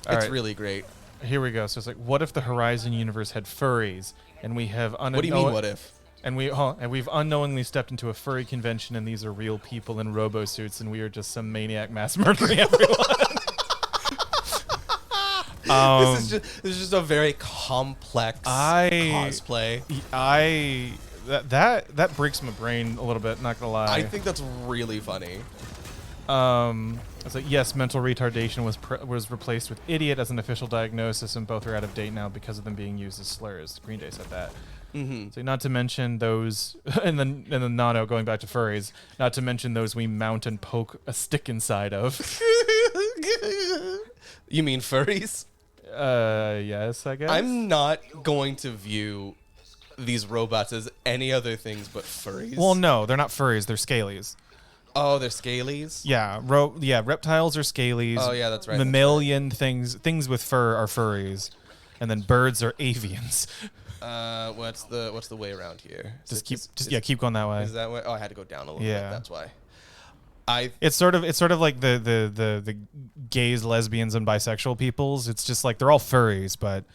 It's really great. Here we go. So it's like, what if the Horizon universe had furries, and we have What do you mean, what if? And we've unknowingly stepped into a furry convention, and these are real people in robo suits, and we are just some maniac mass murdering everyone. This is just a very complex cosplay. That breaks my brain a little bit. Not gonna lie. I think that's really funny. It's like, yes, mental retardation was replaced with idiot as an official diagnosis, and both are out of date now because of them being used as slurs. Green Day said that. So not to mention those, and then Nano going back to furries. Not to mention those we mount and poke a stick inside of. You mean furries? Yes, I guess. I'm not going to view these robots as any other things but furries. Well, no, they're not furries. They're scalies. Oh, they're scalies? Yeah, reptiles are scalies. Oh, yeah, that's right. Mammalian things with fur are furries, and then birds are avians. What's the way around here? Keep going that way. Is that way? Oh, I had to go down a little bit. That's why. It's sort of like the gays, lesbians, and bisexual peoples. It's just like they're all furries, but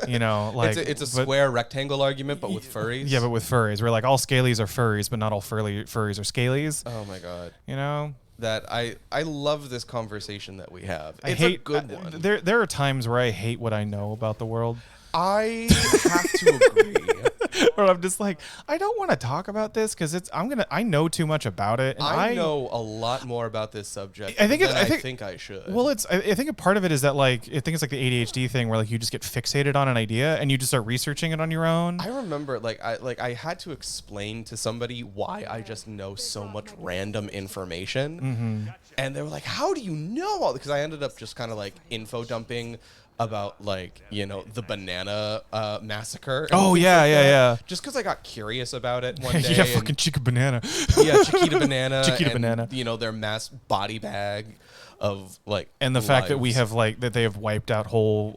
you know, like it's a square rectangle argument, but with furries. Yeah, but with furries, we're like all scalies are furries, but not all furries are scalies. Oh my god! You know that I love this conversation that we have. It's a good one. There are times where I hate what I know about the world. I have to agree. Or I'm just like, I don't want to talk about this because I know too much about it. And I know a lot more about this subject I think I should. Well, I think a part of it is that like, I think it's like the ADHD thing where like you just get fixated on an idea and you just start researching it on your own. I remember I had to explain to somebody why I just know so much random information. And they were like, how do you know all? Because I ended up just kind of like info dumping about like, you know, the banana massacre. Oh yeah. Just because I got curious about it one day. Yeah, fucking Chica Banana. Yeah, Chiquita Banana. Chiquita Banana. You know, their mass body bag of like, and the fact that we have like that they have wiped out whole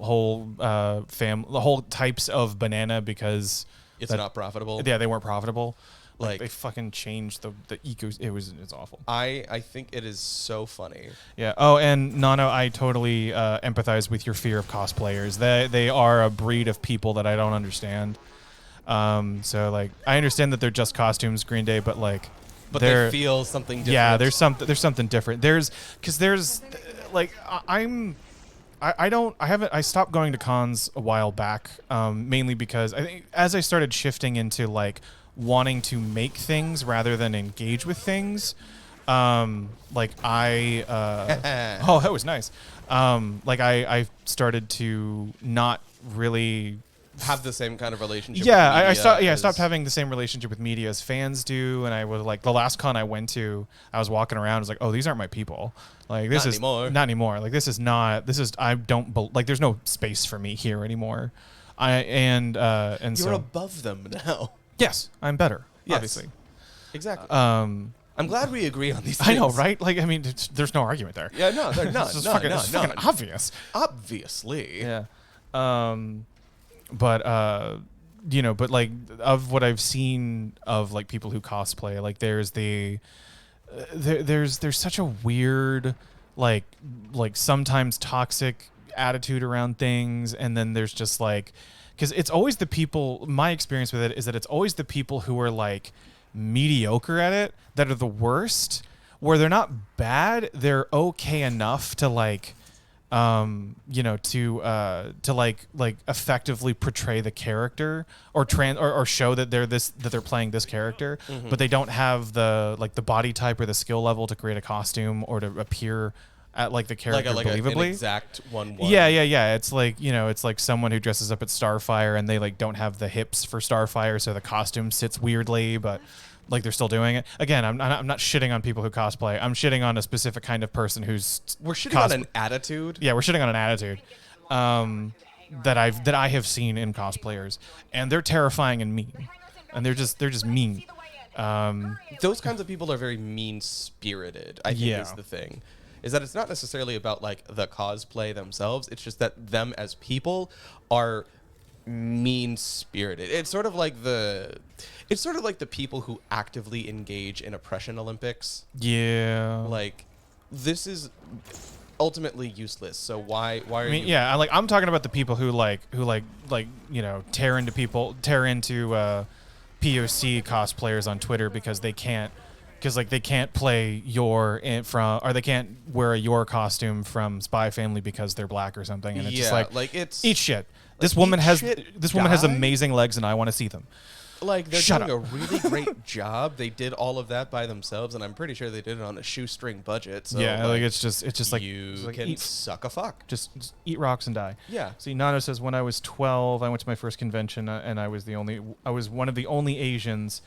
types of banana because it's not profitable. Yeah, they weren't profitable. Like they fucking changed the eco. It's awful. I think it is so funny. Yeah. Oh, and Nano, I totally empathize with your fear of cosplayers. They are a breed of people that I don't understand. So like I understand that they're just costumes, Green Day, but like, they feel something different. Yeah, there's something different. I stopped going to cons a while back, mainly because I think as I started shifting into like wanting to make things rather than engage with things, oh, that was nice. I started to not really have the same kind of relationship. Yeah, I stopped having the same relationship with media as fans do, and I was like, the last con I went to, I was walking around, I was like, oh, these aren't my people. Like this is not anymore. Like there's no space for me here anymore. You're above them now. Yes, I'm better. Yes. Obviously, exactly. I'm glad we agree on these things. I know, right? Like, I mean, there's no argument there. Yeah, no, there's not. It's fucking obvious. Obviously. Yeah. But like of what I've seen of like people who cosplay, like there's such a weird, like sometimes toxic attitude around things, and then there's just like, because it's always the people. My experience with it is that it's always the people who are like mediocre at it that are the worst, where they're not bad, they're okay enough to like to like effectively portray the character or or show that they're playing this character, but they don't have the body type or the skill level to create a costume or to appear at like the character believably. An exact one. Yeah. It's like, it's like someone who dresses up at Starfire and they like don't have the hips for Starfire, so the costume sits weirdly, but like they're still doing it. Again, I'm not shitting on people who cosplay. I'm shitting on a specific kind of person who's we're shitting on an attitude. Yeah, we're shitting on an attitude that I have seen in cosplayers, and they're terrifying and mean, and they're just mean. Those kinds of people are very mean spirited. I think is the thing. Is that it's not necessarily about like the cosplay themselves. It's just that them as people are mean spirited. It's sort of like the people who actively engage in oppression Olympics. Yeah. Like, this is ultimately useless. So why are you? Yeah, I'm talking about the people who tear into POC cosplayers on Twitter because they can't play they can't wear a Yor costume from Spy Family because they're black or something, and it's just like it's eat shit. Like, this woman has die? amazing legs, and I want to see them. Like, they're Shut doing up. a really great job. They did all of that by themselves, and I'm pretty sure they did it on a shoestring budget. So Yeah, like it's just like you it's like can suck a fuck. Just eat rocks and die. Yeah. See, Nano says, when I was 12, I went to my first convention, and I was one of the only Asians,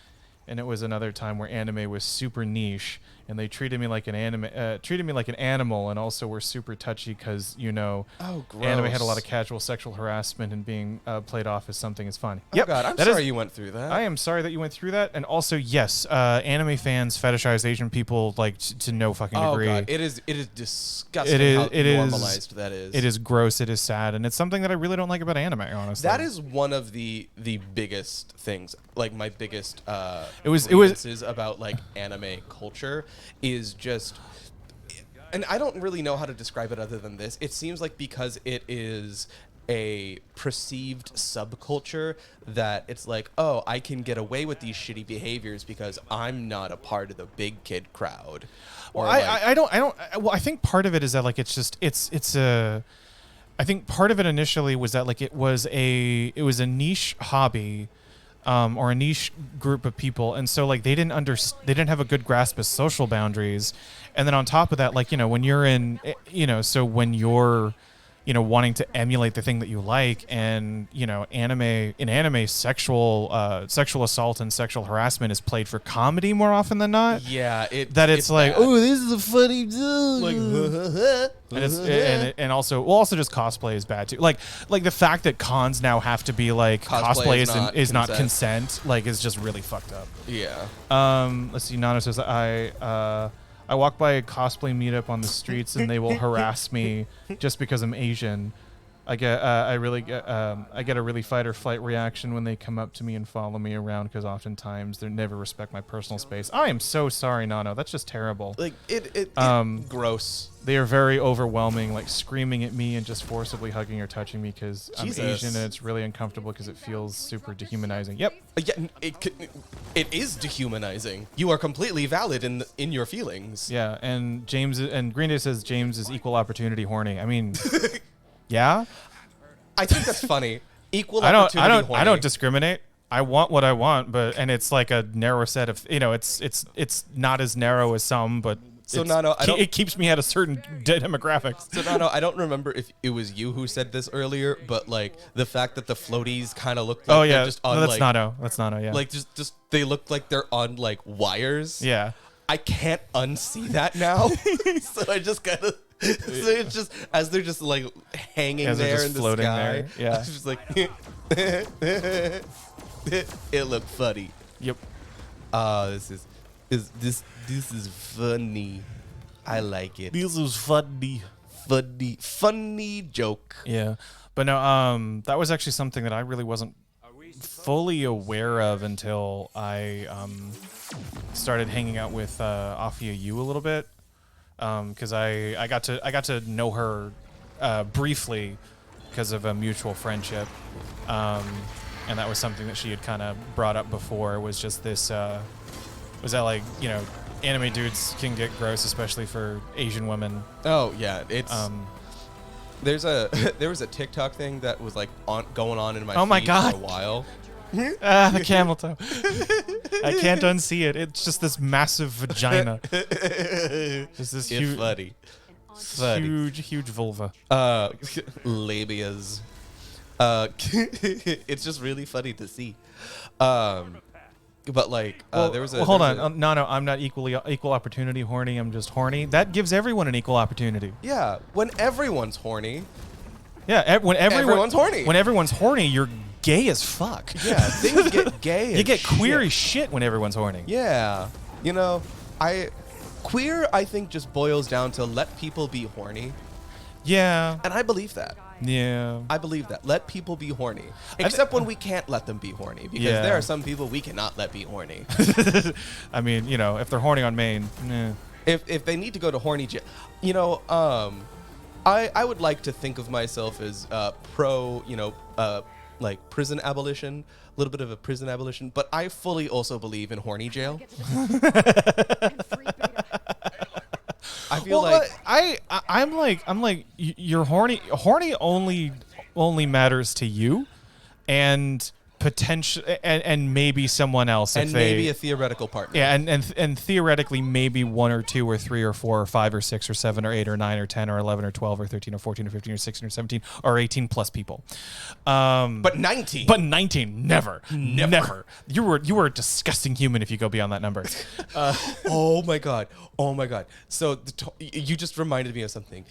and it was another time where anime was super niche, and they treated me like an animal, and also were super touchy because Oh, gross. anime had a lot of casual sexual harassment, and being played off as something is fun. Oh God, I'm sorry you went through that. I am sorry that you went through that, and also yes, anime fans fetishize Asian people like to no fucking degree. Oh God, it is disgusting how normalized that is. It is gross. It is sad, and it's something that I really don't like about anime. Honestly, that is one of the biggest things. Like, my biggest it was about like anime culture is just, and I don't really know how to describe it other than this. It seems like because it is a perceived subculture that it's like, oh, I can get away with these shitty behaviors because I'm not a part of the big kid crowd. Well, I think part of it is that like I think part of it initially was that like it was a niche hobby. Or a niche group of people, and so like they didn't have a good grasp of social boundaries, and then on top of that, like when you're when you're wanting to emulate the thing that you like, and anime sexual assault and sexual harassment is played for comedy more often than not. Yeah, it's like, bad. oh, this is a funny dude. Like, and also just cosplay is bad too. Like the fact that cons now have to be like cosplay is not consent, like, is just really fucked up. Yeah. Let's see. Nano says I walk by a cosplay meetup on the streets and they will harass me just because I'm Asian. I get a really fight or flight reaction when they come up to me and follow me around, because oftentimes they never respect my personal space. I am so sorry, Nano. That's just terrible. Like it gross. They are very overwhelming, like screaming at me and just forcibly hugging or touching me because I'm Asian, and it's really uncomfortable because it feels super dehumanizing. Yep. Yeah, it is dehumanizing. You are completely valid in your feelings. Yeah, and Green Day says James is equal opportunity horny. I mean, yeah. I think that's funny. Equal opportunity horny. I don't discriminate. I want what I want, and it's like a narrow set of it's not as narrow as some, but. So Nano, it keeps me at a certain demographics. So Nano, I don't remember if it was you who said this earlier, but like the fact that the floaties kind of look like they're just on that's Nano. That's Nano, yeah. Like just they look like they're on like wires. Yeah. I can't unsee that now. So I just gotta. So it's just as they're just like hanging there in the sky. There. Yeah. It's just like it looked funny. Yep. This is funny. I like it. This is funny. Funny joke. Yeah. But no, that was actually something that I really wasn't fully aware of until I started hanging out with Afia Yu a little bit. Because I got to know her briefly because of a mutual friendship. And that was something that she had kind of brought up before. It was just this was that like anime dudes can get gross, especially for Asian women. Oh yeah, it's there was a TikTok thing that was like going on in my Oh my feed God. for a while. The camel toe. I can't unsee it. It's just this massive vagina. Just this It's funny. huge vulva. Labias. It's just really funny to see. But like, there was a hold on. No, I'm not equal opportunity horny. I'm just horny. That gives everyone an equal opportunity. Yeah, when everyone's horny. Yeah, when Everyone's horny. When everyone's horny, you're gay as fuck. Yeah, things get gay. You get queer as shit when everyone's horny. Yeah, you know, queer I think just boils down to let people be horny, Yeah. and I believe that. Yeah. I believe that. Let people be horny. Except when we can't let them be horny. Because there are some people we cannot let be horny. I mean, you know, if they're horny on Maine, If they need to go to horny jail, you know, I would like to think of myself as pro, you know, like prison abolition, a little bit of a prison abolition, but I fully also believe in horny jail. I feel I'm like you're horny. Horny only matters to you, and potential and maybe someone else, and maybe a theoretical partner. Yeah, and theoretically maybe 1 or 2 or 3 or 4 or 5 or 6 or 7 or 8 or 9 or 10 or 11 or 12 or 13 or 14 or 15 or 16 or 17 or 18 plus people. But 19. But 19, never. You were a disgusting human if you go beyond that number. Oh my god. So you just reminded me of something.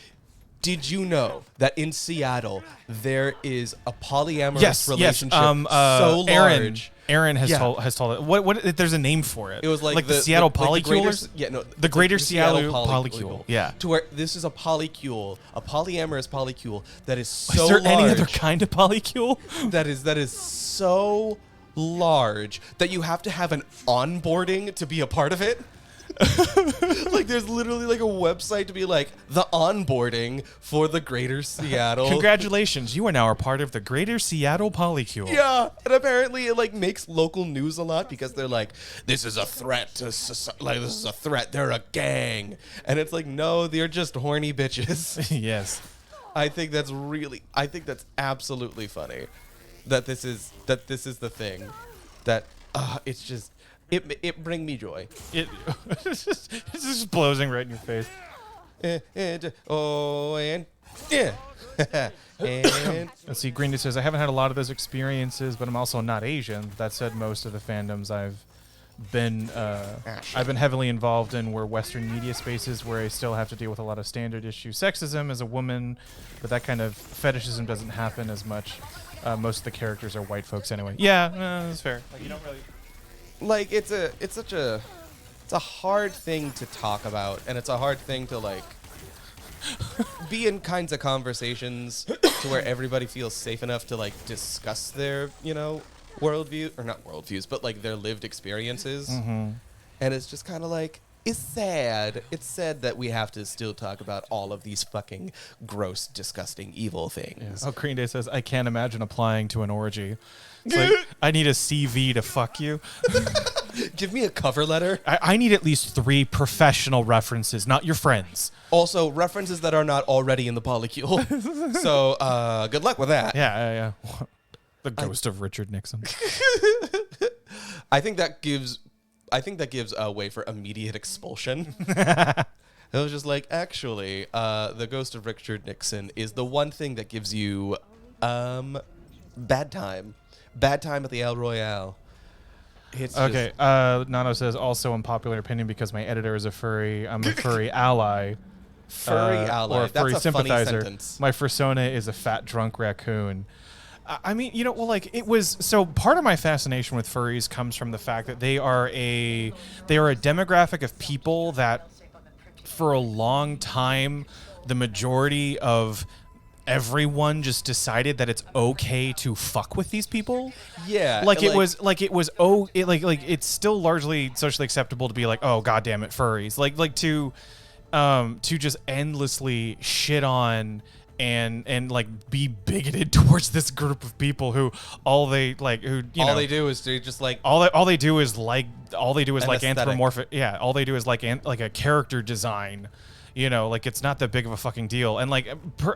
Did you know that in Seattle there is a polyamorous relationship so large? Aaron has told it. What? There's a name for it. It was like the Seattle polycule. The Greater Seattle polycule. Yeah. To where this is a polycule, a polyamorous polycule that is so large. Is there large. any other kind of polycule? that is so large that you have to have an onboarding to be a part of it. Like there's literally like a website to be like the onboarding for the Greater Seattle. Congratulations, you are now a part of the Greater Seattle polycule. Yeah, and apparently it like makes local news a lot because they're like, this is a threat to society. Like this is a threat. They're a gang, and it's like, no, they're just horny bitches. Yes, I think that's absolutely funny that this is the thing that it's just. It bring me joy. It's just blowing right in your face. And Let's see. Green Day says, I haven't had a lot of those experiences, but I'm also not Asian. That said, most of the fandoms I've been heavily involved in were Western media spaces where I still have to deal with a lot of standard issue sexism as a woman, but that kind of fetishism doesn't happen as much. Most of the characters are white folks anyway. Yeah, that's fair. Like you don't really. Like it's a hard thing to talk about, and it's a hard thing to like be in kinds of conversations to where everybody feels safe enough to like discuss their, you know, worldview, or not worldviews, but like their lived experiences. Mm-hmm. And it's just kind of like, it's sad. It's sad that we have to still talk about all of these fucking gross, disgusting, evil things. Yeah. Oh, Green Day says, I can't imagine applying to an orgy. It's like, I need a CV to fuck you. Give me a cover letter. I need at least 3 professional references, not your friends. Also, references that are not already in the polycule. So, good luck with that. Yeah. The ghost of Richard Nixon. I think that gives a way for immediate expulsion. It was just like, actually, the ghost of Richard Nixon is the one thing that gives you bad time at the El Royale. It's okay. Nano says, also unpopular opinion because my editor is a furry. I'm a furry ally. Furry ally. Or a furry That's a sympathizer. funny sentence. My persona is a fat drunk raccoon. I mean, you know, well, like it was. So part of my fascination with furries comes from the fact that they are a demographic of people that, for a long time, the majority of everyone just decided that it's okay to fuck with these people. Yeah, it's still largely socially acceptable to be like, oh, God damn it, furries. Like to just endlessly shit on and like be bigoted towards this group of people who all they like who you all know they do is they just like all they do is like aesthetic. anthropomorphic. Yeah, all they do is like a character design. You know, like it's not that big of a fucking deal. And like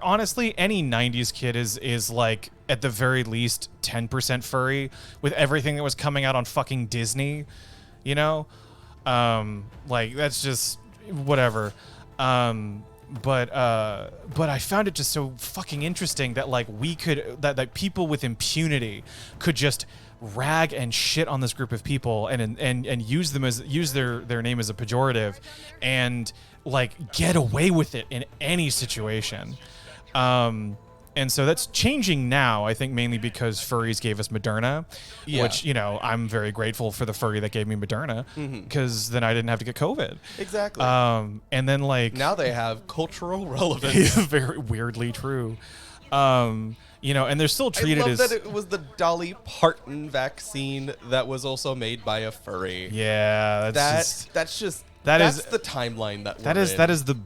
honestly, any 90s kid is like at the very least 10% furry with everything that was coming out on fucking Disney. You know, like that's just whatever. But I found it just so fucking interesting that like we could that people with impunity could just rag and shit on this group of people and use them as their name as a pejorative and like get away with it in any situation. And so that's changing now, I think, mainly because furries gave us Moderna, which, you know, I'm very grateful for the furry that gave me Moderna because then I didn't have to get COVID. Exactly. And then, like... Now they have cultural relevance. Very weirdly true. You know, and they're still treated as... I love that it was the Dolly Parton vaccine that was also made by a furry. Yeah, that's the timeline that we're in.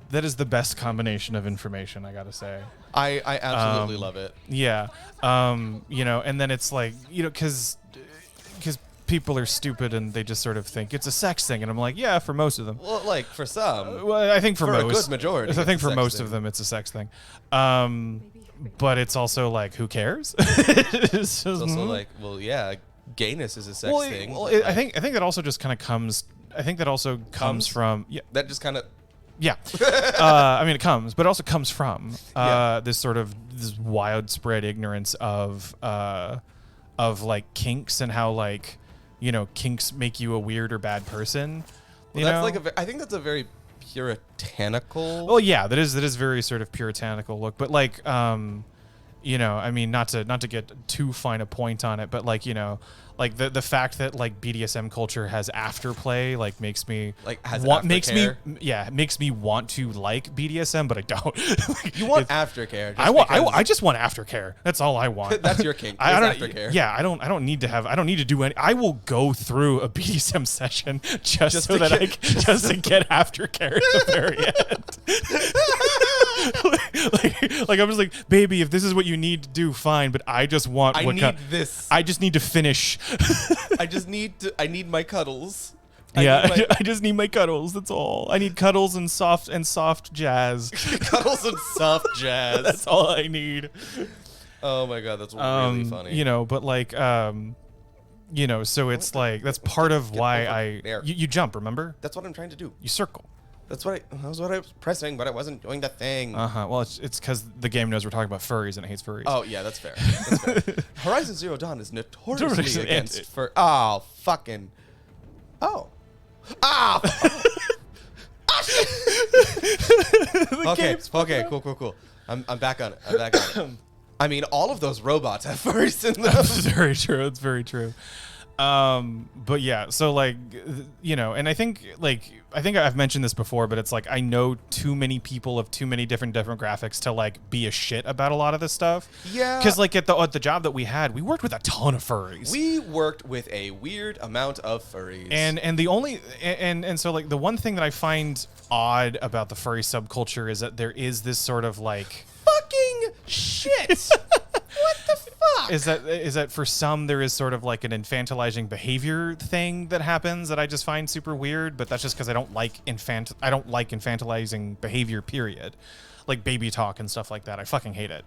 That is the best combination of information, I gotta say. I absolutely love it. Yeah. You know, and then it's like, you know, because people are stupid and they just sort of think it's a sex thing, and I'm like, yeah, for most of them. Well, like for some. Well, I think for most, a good majority. I think for most of them, it's a sex thing. But it's also like, who cares? It's also like, well, yeah, gayness is a sex thing. Well, I think that also just kind of comes. I think that also comes from that just kind of. Yeah, I mean it comes, but it also comes from this sort of this widespread ignorance of like kinks and how like, you know, kinks make you a weird or bad person. Well, that's like I think that's a very puritanical. Well, yeah, that is very sort of puritanical look, but like, you know, I mean, not to get too fine a point on it, but like, you know, like the fact that like BDSM culture has afterplay like makes me like makes me want to like BDSM, but I don't. You want aftercare? I just want aftercare. That's all I want. That's your kink. I don't. Aftercare. Yeah, I don't need to do any. I will go through a BDSM session just so that just to get aftercare at the very end. like I'm just like, baby, if this is what you need to do, fine. But I just want. This. I just need to finish. I need my cuddles. I just need my cuddles. That's all. I need cuddles and soft jazz. Cuddles and soft jazz. That's all I need. Oh my god, that's really funny. You know, but like, you know, so it's like that's part of why you jump. Remember? That's what I'm trying to do. You circle. That was what I was pressing, but I wasn't doing the thing. Well, it's because the game knows we're talking about furries and it hates furries. Oh yeah, that's fair. That's fair. Horizon Zero Dawn is notoriously against fur. Oh fucking. Oh. Ah. Okay. Cool. I'm back on it. I mean, all of those robots have furries in them. That's very true. It's very true. But yeah, so like, you know, and I think I've mentioned this before, but it's like I know too many people of too many different demographics to like be a shit about a lot of this stuff. Yeah. Because like at the job that we had, we worked with a ton of furries. We worked with a weird amount of furries. And the only and so like the one thing that I find odd about the furry subculture is that there is this sort of like fucking shit. What the fuck? Is that for some there is sort of like an infantilizing behavior thing that happens that I just find super weird, but that's just because I don't like infantilizing behavior, period. Like baby talk and stuff like that. I fucking hate it.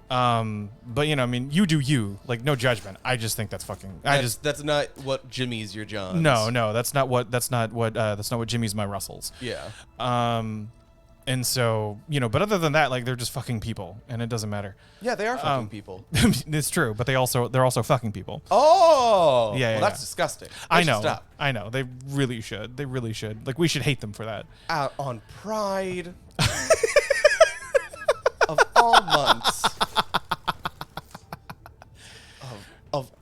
But you know, I mean, you do you. Like, no judgment. I just think that's fucking. That's not what Jimmy's your Johns. No, that's not what Jimmy's my Russells. Yeah. And so, you know, but other than that, like, they're just fucking people, and it doesn't matter. Yeah, they are fucking people. It's true, but they're also fucking people. Oh, yeah. Well, that's disgusting. I know. Stop. I know. They really should. Like, we should hate them for that. Out on Pride of all months.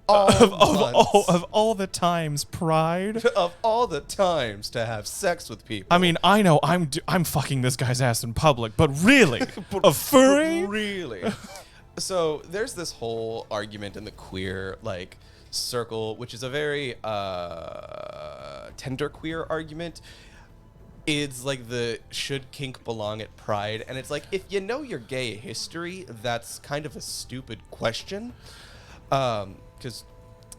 Of all the times, Pride. Of all the times to have sex with people. I mean, I know I'm fucking this guy's ass in public, but really, a furry? Really. So there's this whole argument in the queer like circle, which is a very tender queer argument. It's like the should kink belong at Pride, and it's like, if you know your gay history, that's kind of a stupid question, because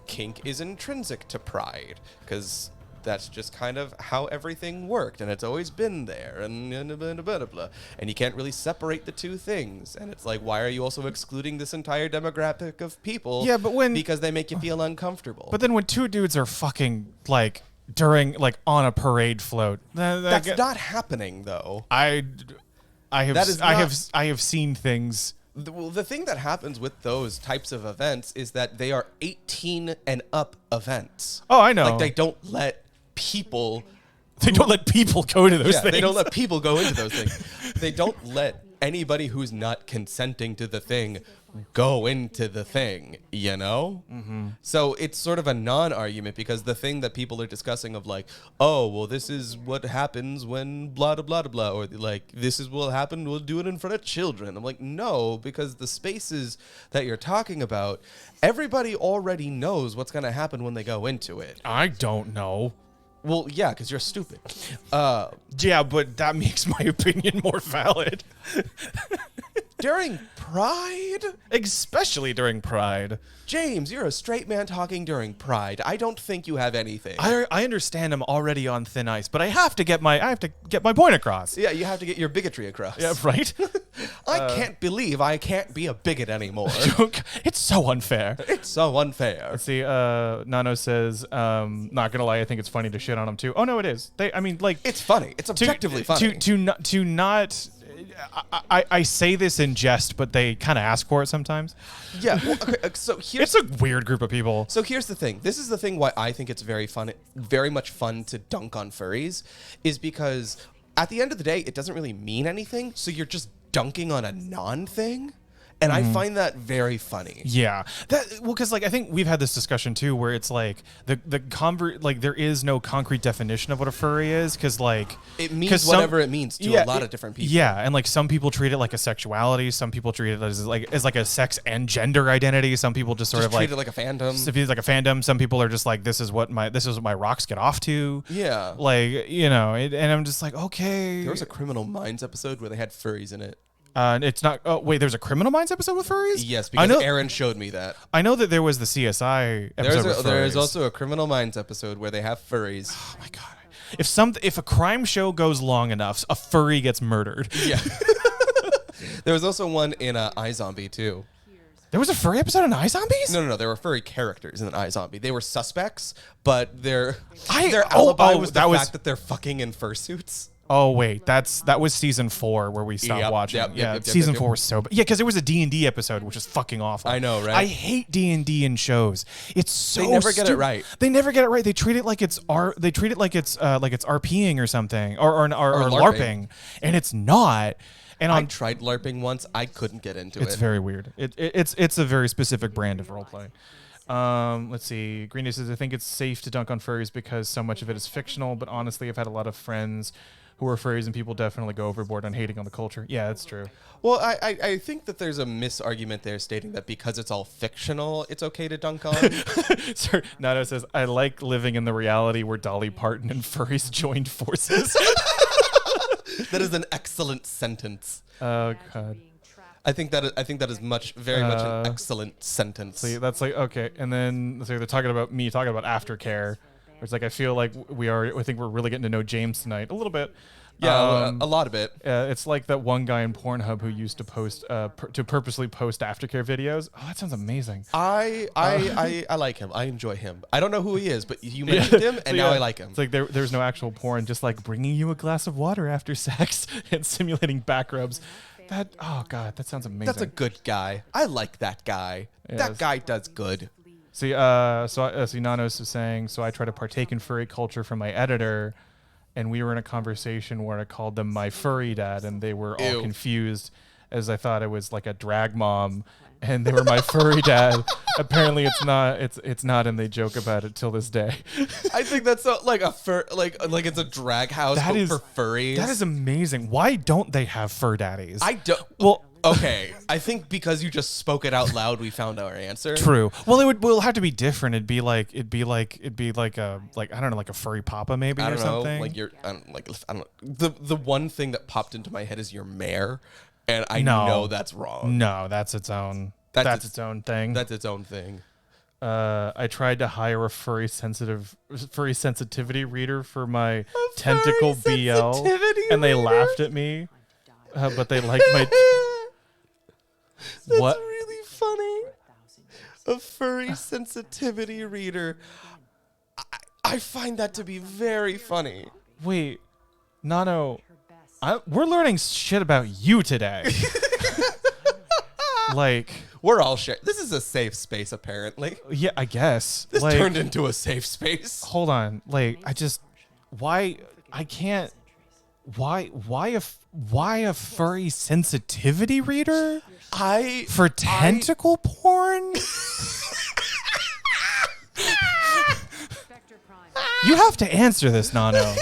kink is intrinsic to Pride, because that's just kind of how everything worked, and it's always been there, and blah, blah, blah, blah. And you can't really separate the two things. And it's like, why are you also excluding this entire demographic of people? Yeah, but because they make you feel uncomfortable. But then when two dudes are fucking like during like on a parade float, that's not happening though. I have seen things. The thing that happens with those types of events is that they are 18 and up events. Oh, I know. Like, they don't let people... They don't let people go to those things. They don't let people go into those things. They don't let anybody who's not consenting to the thing go into the thing, you know? Mm-hmm. So it's sort of a non-argument, because the thing that people are discussing of like, oh, well, this is what happens when blah, blah, blah, blah, or like, this is what happened, we'll do it in front of children. I'm like, no, because the spaces that you're talking about, everybody already knows what's going to happen when they go into it. I don't know. Well, yeah, because you're stupid. Yeah, but that makes my opinion more valid. During Pride? Especially during Pride. James, you're a straight man talking during Pride. I don't think you have anything. I understand I'm already on thin ice, but I have to get my point across. Yeah, you have to get your bigotry across. Yeah, right? I can't believe I can't be a bigot anymore. It's so unfair. It's so unfair. Let's see, Nano says, not gonna lie, I think it's funny to shit on them too. Oh no, it is. It's funny. It's objectively funny. To not I say this in jest, but they kind of ask for it sometimes. Yeah. Well, okay, so it's a weird group of people. So here's the thing. This is the thing why I think it's very much fun to dunk on furries, is because at the end of the day, it doesn't really mean anything. So you're just dunking on a non-thing. And I find that very funny. Yeah, because like I think we've had this discussion too, where it's like there is no concrete definition of what a furry is, because like it means whatever it means to a lot of different people. Yeah, and like some people treat it like a sexuality, some people treat it as like a sex and gender identity. Some people just sort of treat it like a fandom. Some people are just like, this is what my rocks get off to. Yeah, like, you know, and I'm just like, okay. There was a Criminal Minds episode where they had furries in it. It's not. Oh wait, there's a Criminal Minds episode with furries. Yes, because Aaron showed me that. I know that there was the CSI episode with furries. There is also a Criminal Minds episode where they have furries. Oh my god! If a crime show goes long enough, a furry gets murdered. Yeah. There was also one in iZombie too. There was a furry episode in iZombies? No. There were furry characters in iZombie. They were suspects, but their alibi was the fact that they're fucking in fursuits. Oh wait, that was season 4 where we stopped watching. Season 4 was so bad. Yeah, because there was a D&D episode, which is fucking awful. I know, right? I hate D&D in shows. It's so they never get it right. They never get it right. They treat it like it's RPing or something or LARPing, and it's not. And I tried LARPing once. I couldn't get into it. It's very weird. It's a very specific brand of roleplay. Let's see. Green Day says, I think it's safe to dunk on furries because so much of it is fictional, but honestly, I've had a lot of friends who are furries, and people definitely go overboard on hating on the culture. Yeah, that's true. Well, I think that there's a misargument there stating that because it's all fictional, it's okay to dunk on. Sorry, Nado says, I like living in the reality where Dolly Parton and furries joined forces. That is an excellent sentence. Oh, God. I think that is very much an excellent sentence. See, that's like, okay. And then so they're talking about aftercare. It's like I feel like I think we're really getting to know James tonight a little bit. Yeah, a lot of it. It's like that one guy in Pornhub who used to post to purposely post aftercare videos. Oh, that sounds amazing. I like him. I enjoy him. I don't know who he is, but you mentioned him, and now I like him. It's like there's no actual porn, just like bringing you a glass of water after sex and simulating back rubs. Oh God, that sounds amazing. That's a good guy. I like that guy. Yes. That guy does good. See, Nanos is saying, so I try to partake in furry culture from my editor, and we were in a conversation where I called them my furry dad, and they were all confused as I thought it was like a drag mom, and they were my furry dad. Apparently, it's not, and they joke about it till this day. I think that's like a like it's a drag house for furries. That is amazing. Why don't they have fur daddies? I don't. Well, Okay, I think because you just spoke it out loud, we found our answer. True. Well, will have to be different. It'd be like I don't know, like a furry papa maybe I or don't know, something. like I don't know. The one thing that popped into my head is your mare, and I know that's wrong. No, that's its own. That's its own thing. That's its own thing. I tried to hire a furry sensitivity reader for my tentacle BL, and they laughed at me. But they liked my. That's what? really funny. A furry sensitivity reader. I find that to be very funny. Wait, Nano, we're learning shit about you today. Like, we're all sharing. This is a safe space, apparently. Yeah, I guess. This turned into a safe space. Hold on. Like, why a furry sensitivity reader? For tentacle porn? You have to answer this, Nano.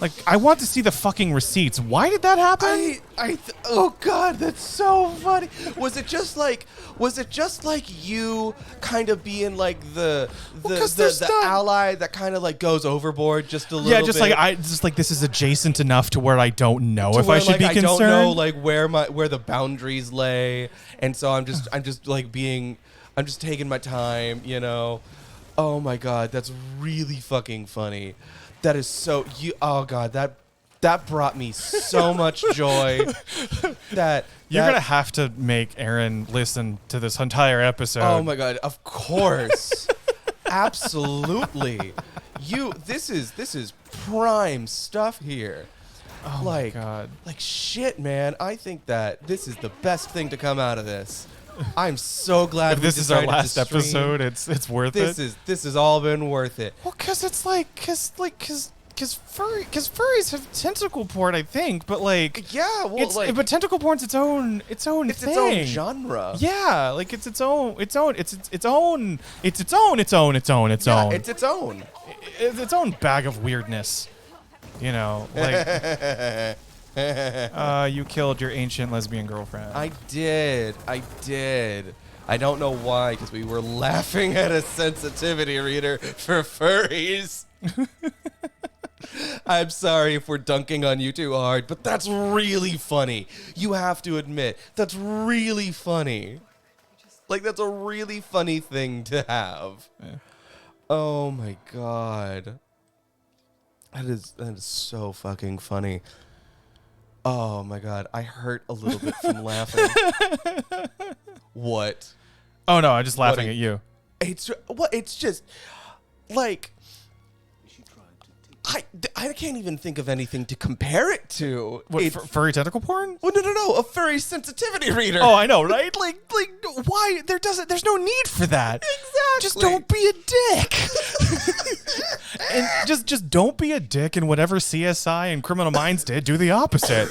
Like, I want to see the fucking receipts. Why did that happen? Oh God, that's so funny. Was it just like you kind of being like the ally that kind of like goes overboard just a little bit? Yeah, just like this is adjacent enough to where I don't know if I should be concerned. I don't know like where the boundaries lay, and so I'm just taking my time, you know. Oh my God, that's really fucking funny. That is so oh God, that brought me so much joy. You're gonna have to make Aaron listen to this entire episode. Oh my God, of course. Absolutely. This is prime stuff here. Oh my God. Like shit, man. I think that this is the best thing to come out of this. I'm so glad if this is our last episode, it's worth it. This has all been worth it. Well, cause furries have tentacle porn, I think, but like yeah, well, but tentacle porn's its own thing. Its own genre. Yeah, like it's its own. It's its own bag of weirdness. You know, like. You killed your ancient lesbian girlfriend. I did. I don't know why, because we were laughing at a sensitivity reader for furries. I'm sorry if we're dunking on you too hard, but that's really funny. You have to admit, that's really funny. Like, that's a really funny thing to have. Yeah. Oh my God. That is so fucking funny. Oh my God, I hurt a little bit from laughing. What? Oh no, I'm just laughing at you. It's just like I can't even think of anything to compare it to. What, furry tentacle porn? Well, no, a furry sensitivity reader. Oh, I know, right? Like, why? There's no need for that. Exactly. Just don't be a dick. And just don't be a dick. And whatever CSI and Criminal Minds did, do the opposite.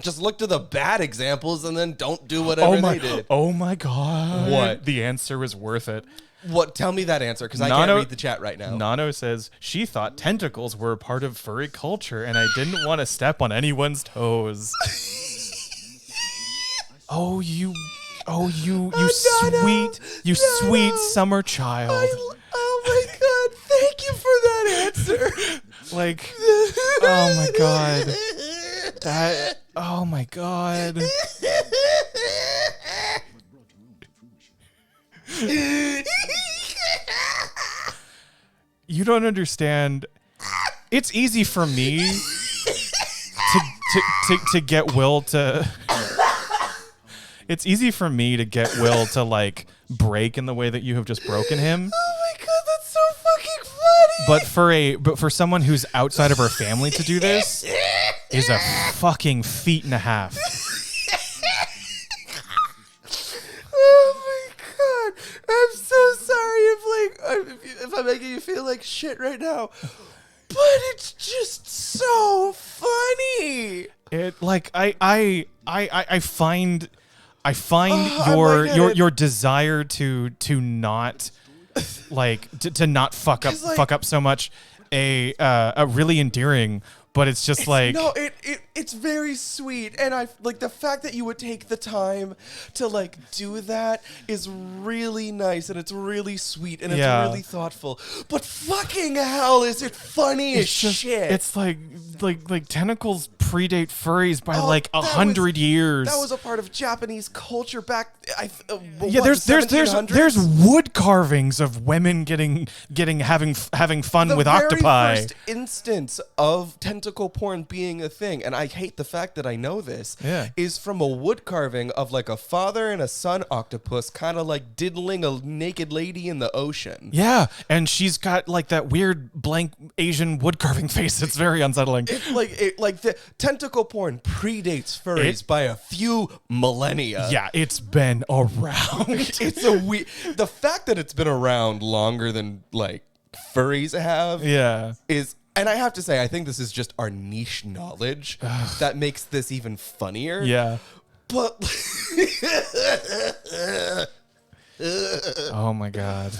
Just look to the bad examples and then don't do whatever they did. Oh my God! What? The answer is worth it. What? Tell me that answer, because I can't read the chat right now. Nano says she thought tentacles were a part of furry culture, and I didn't want to step on anyone's toes. you sweet summer child. Oh my God! Thank you for that answer. Like, oh my God. Oh my God. You don't understand. It's easy for me to get Will to. It's easy for me to get Will to like break in the way that you have just broken him. Oh my God, that's so fucking funny. But for someone who's outside of her family to do this is a fucking feat and a half. Oh my God, I'm so sorry if I'm making you feel like shit right now, but it's just so funny. It like I find your desire to not like to not fuck up so much a really endearing, but it's just it's very sweet, and I like the fact that you would take the time to like do that is really nice, and it's really sweet, and it's really thoughtful. But fucking hell, is it funny as shit? It's like tentacles predate furries by like 100 years. That was a part of Japanese culture back. There's wood carvings of women having fun with octopi. The very first instance of tentacle porn being a thing, and I hate the fact that I know this, is from a wood carving of like a father and a son octopus kind of like diddling a naked lady in the ocean. Yeah, and she's got like that weird blank Asian wood carving face. It's very unsettling. The tentacle porn predates furries by a few millennia. Yeah, it's been around. The fact that it's been around longer than like furries have is, and I have to say, I think this is just our niche knowledge that makes this even funnier. Yeah. But oh my god.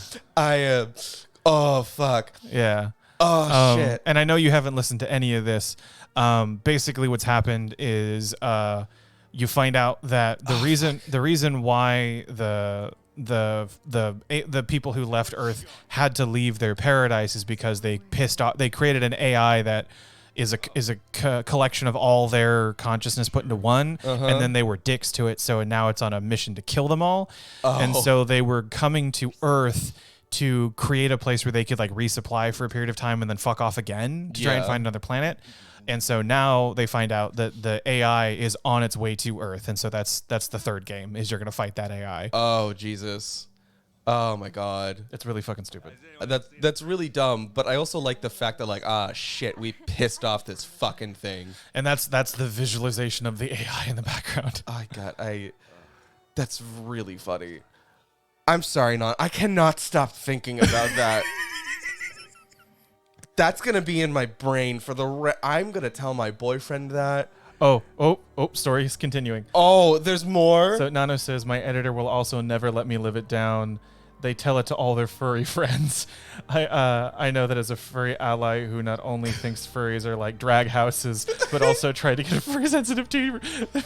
Oh fuck. Yeah. Oh shit. And I know you haven't listened to any of this. Basically what's happened is you find out that the reason why the people who left Earth had to leave their paradise is because they created an AI that is a collection of all their consciousness put into one, and then they were dicks to it, so now it's on a mission to kill them all. And so they were coming to Earth to create a place where they could like resupply for a period of time and then fuck off again to try and find another planet. And so now they find out that the AI is on its way to Earth, and so that's the third game, is you're gonna fight that AI. Oh Jesus. Oh my god. It's really fucking stupid. That's really dumb, but I also like the fact that like, shit, we pissed off this fucking thing. And that's the visualization of the AI in the background. Oh god, that's really funny. I'm sorry, I cannot stop thinking about that. That's gonna be in my brain for I'm gonna tell my boyfriend that. Oh, story is continuing. Oh, there's more? So Nano says, my editor will also never let me live it down. They tell it to all their furry friends. I know that as a furry ally who not only thinks furries are like drag houses, but also tried to get a furry sensitive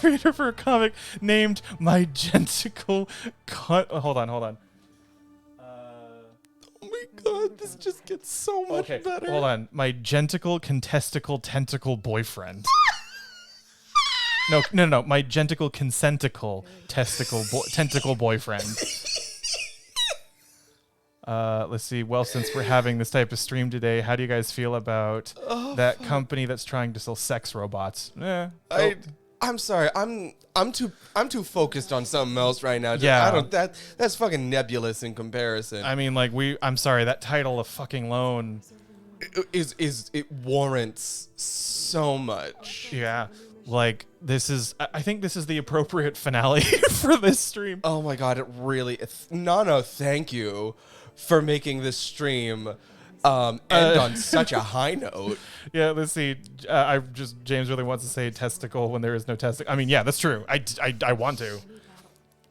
reader for a comic named My Genticle Hold on. Oh my god, this just gets so much better. Hold on. My Genticle Contesticle Tentacle Boyfriend. No. My Genticle Consenticle Tentacle Boyfriend. Let's see. Well, since we're having this type of stream today, how do you guys feel about that company that's trying to sell sex robots? I'm sorry. I'm too focused on something else right now. Yeah. That's fucking nebulous in comparison. I mean, like I'm sorry, that title of fucking loan it warrants so much. Yeah. Like I think this is the appropriate finale for this stream. Oh my god, it really No, thank you for making this stream end on such a high note. Yeah, let's see. James really wants to say testicle when there is no testicle. I mean, yeah, that's true. I want to.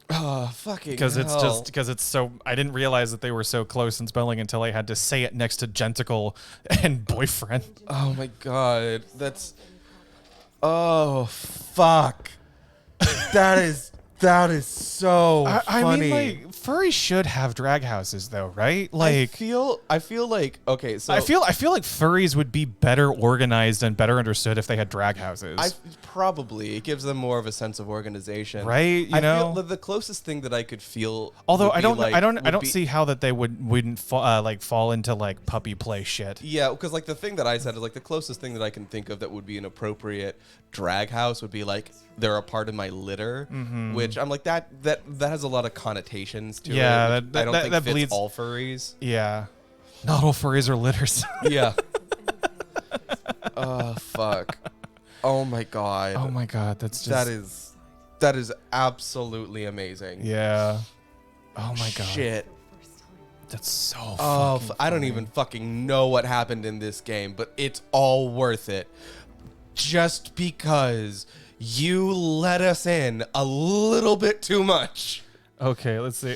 Oh, fucking because it's so. I didn't realize that they were so close in spelling until I had to say it next to genticle and boyfriend. Oh my god, that's. Oh fuck. That is so funny. I mean, like, furries should have drag houses, though, right? Like, I feel like okay, so I feel like furries would be better organized and better understood if they had drag houses. Probably it gives them more of a sense of organization, right? You know, feel the closest thing that I could feel. Although I don't see how that they wouldn't fall into like puppy play shit. Yeah, because like the thing that I said is like the closest thing that I can think of that would be an appropriate drag house would be like they're a part of my litter, which I'm like that has a lot of connotations to it. Yeah, I don't think that fits bleeds all furries. Yeah, not all furries are litters. Yeah. Oh fuck. Oh my god. Oh my god. That's just that is absolutely amazing. Yeah. Oh my god. Shit. That's so. Oh, I don't even fucking know what happened in this game, but it's all worth it. Just because you let us in a little bit too much. Okay, let's see.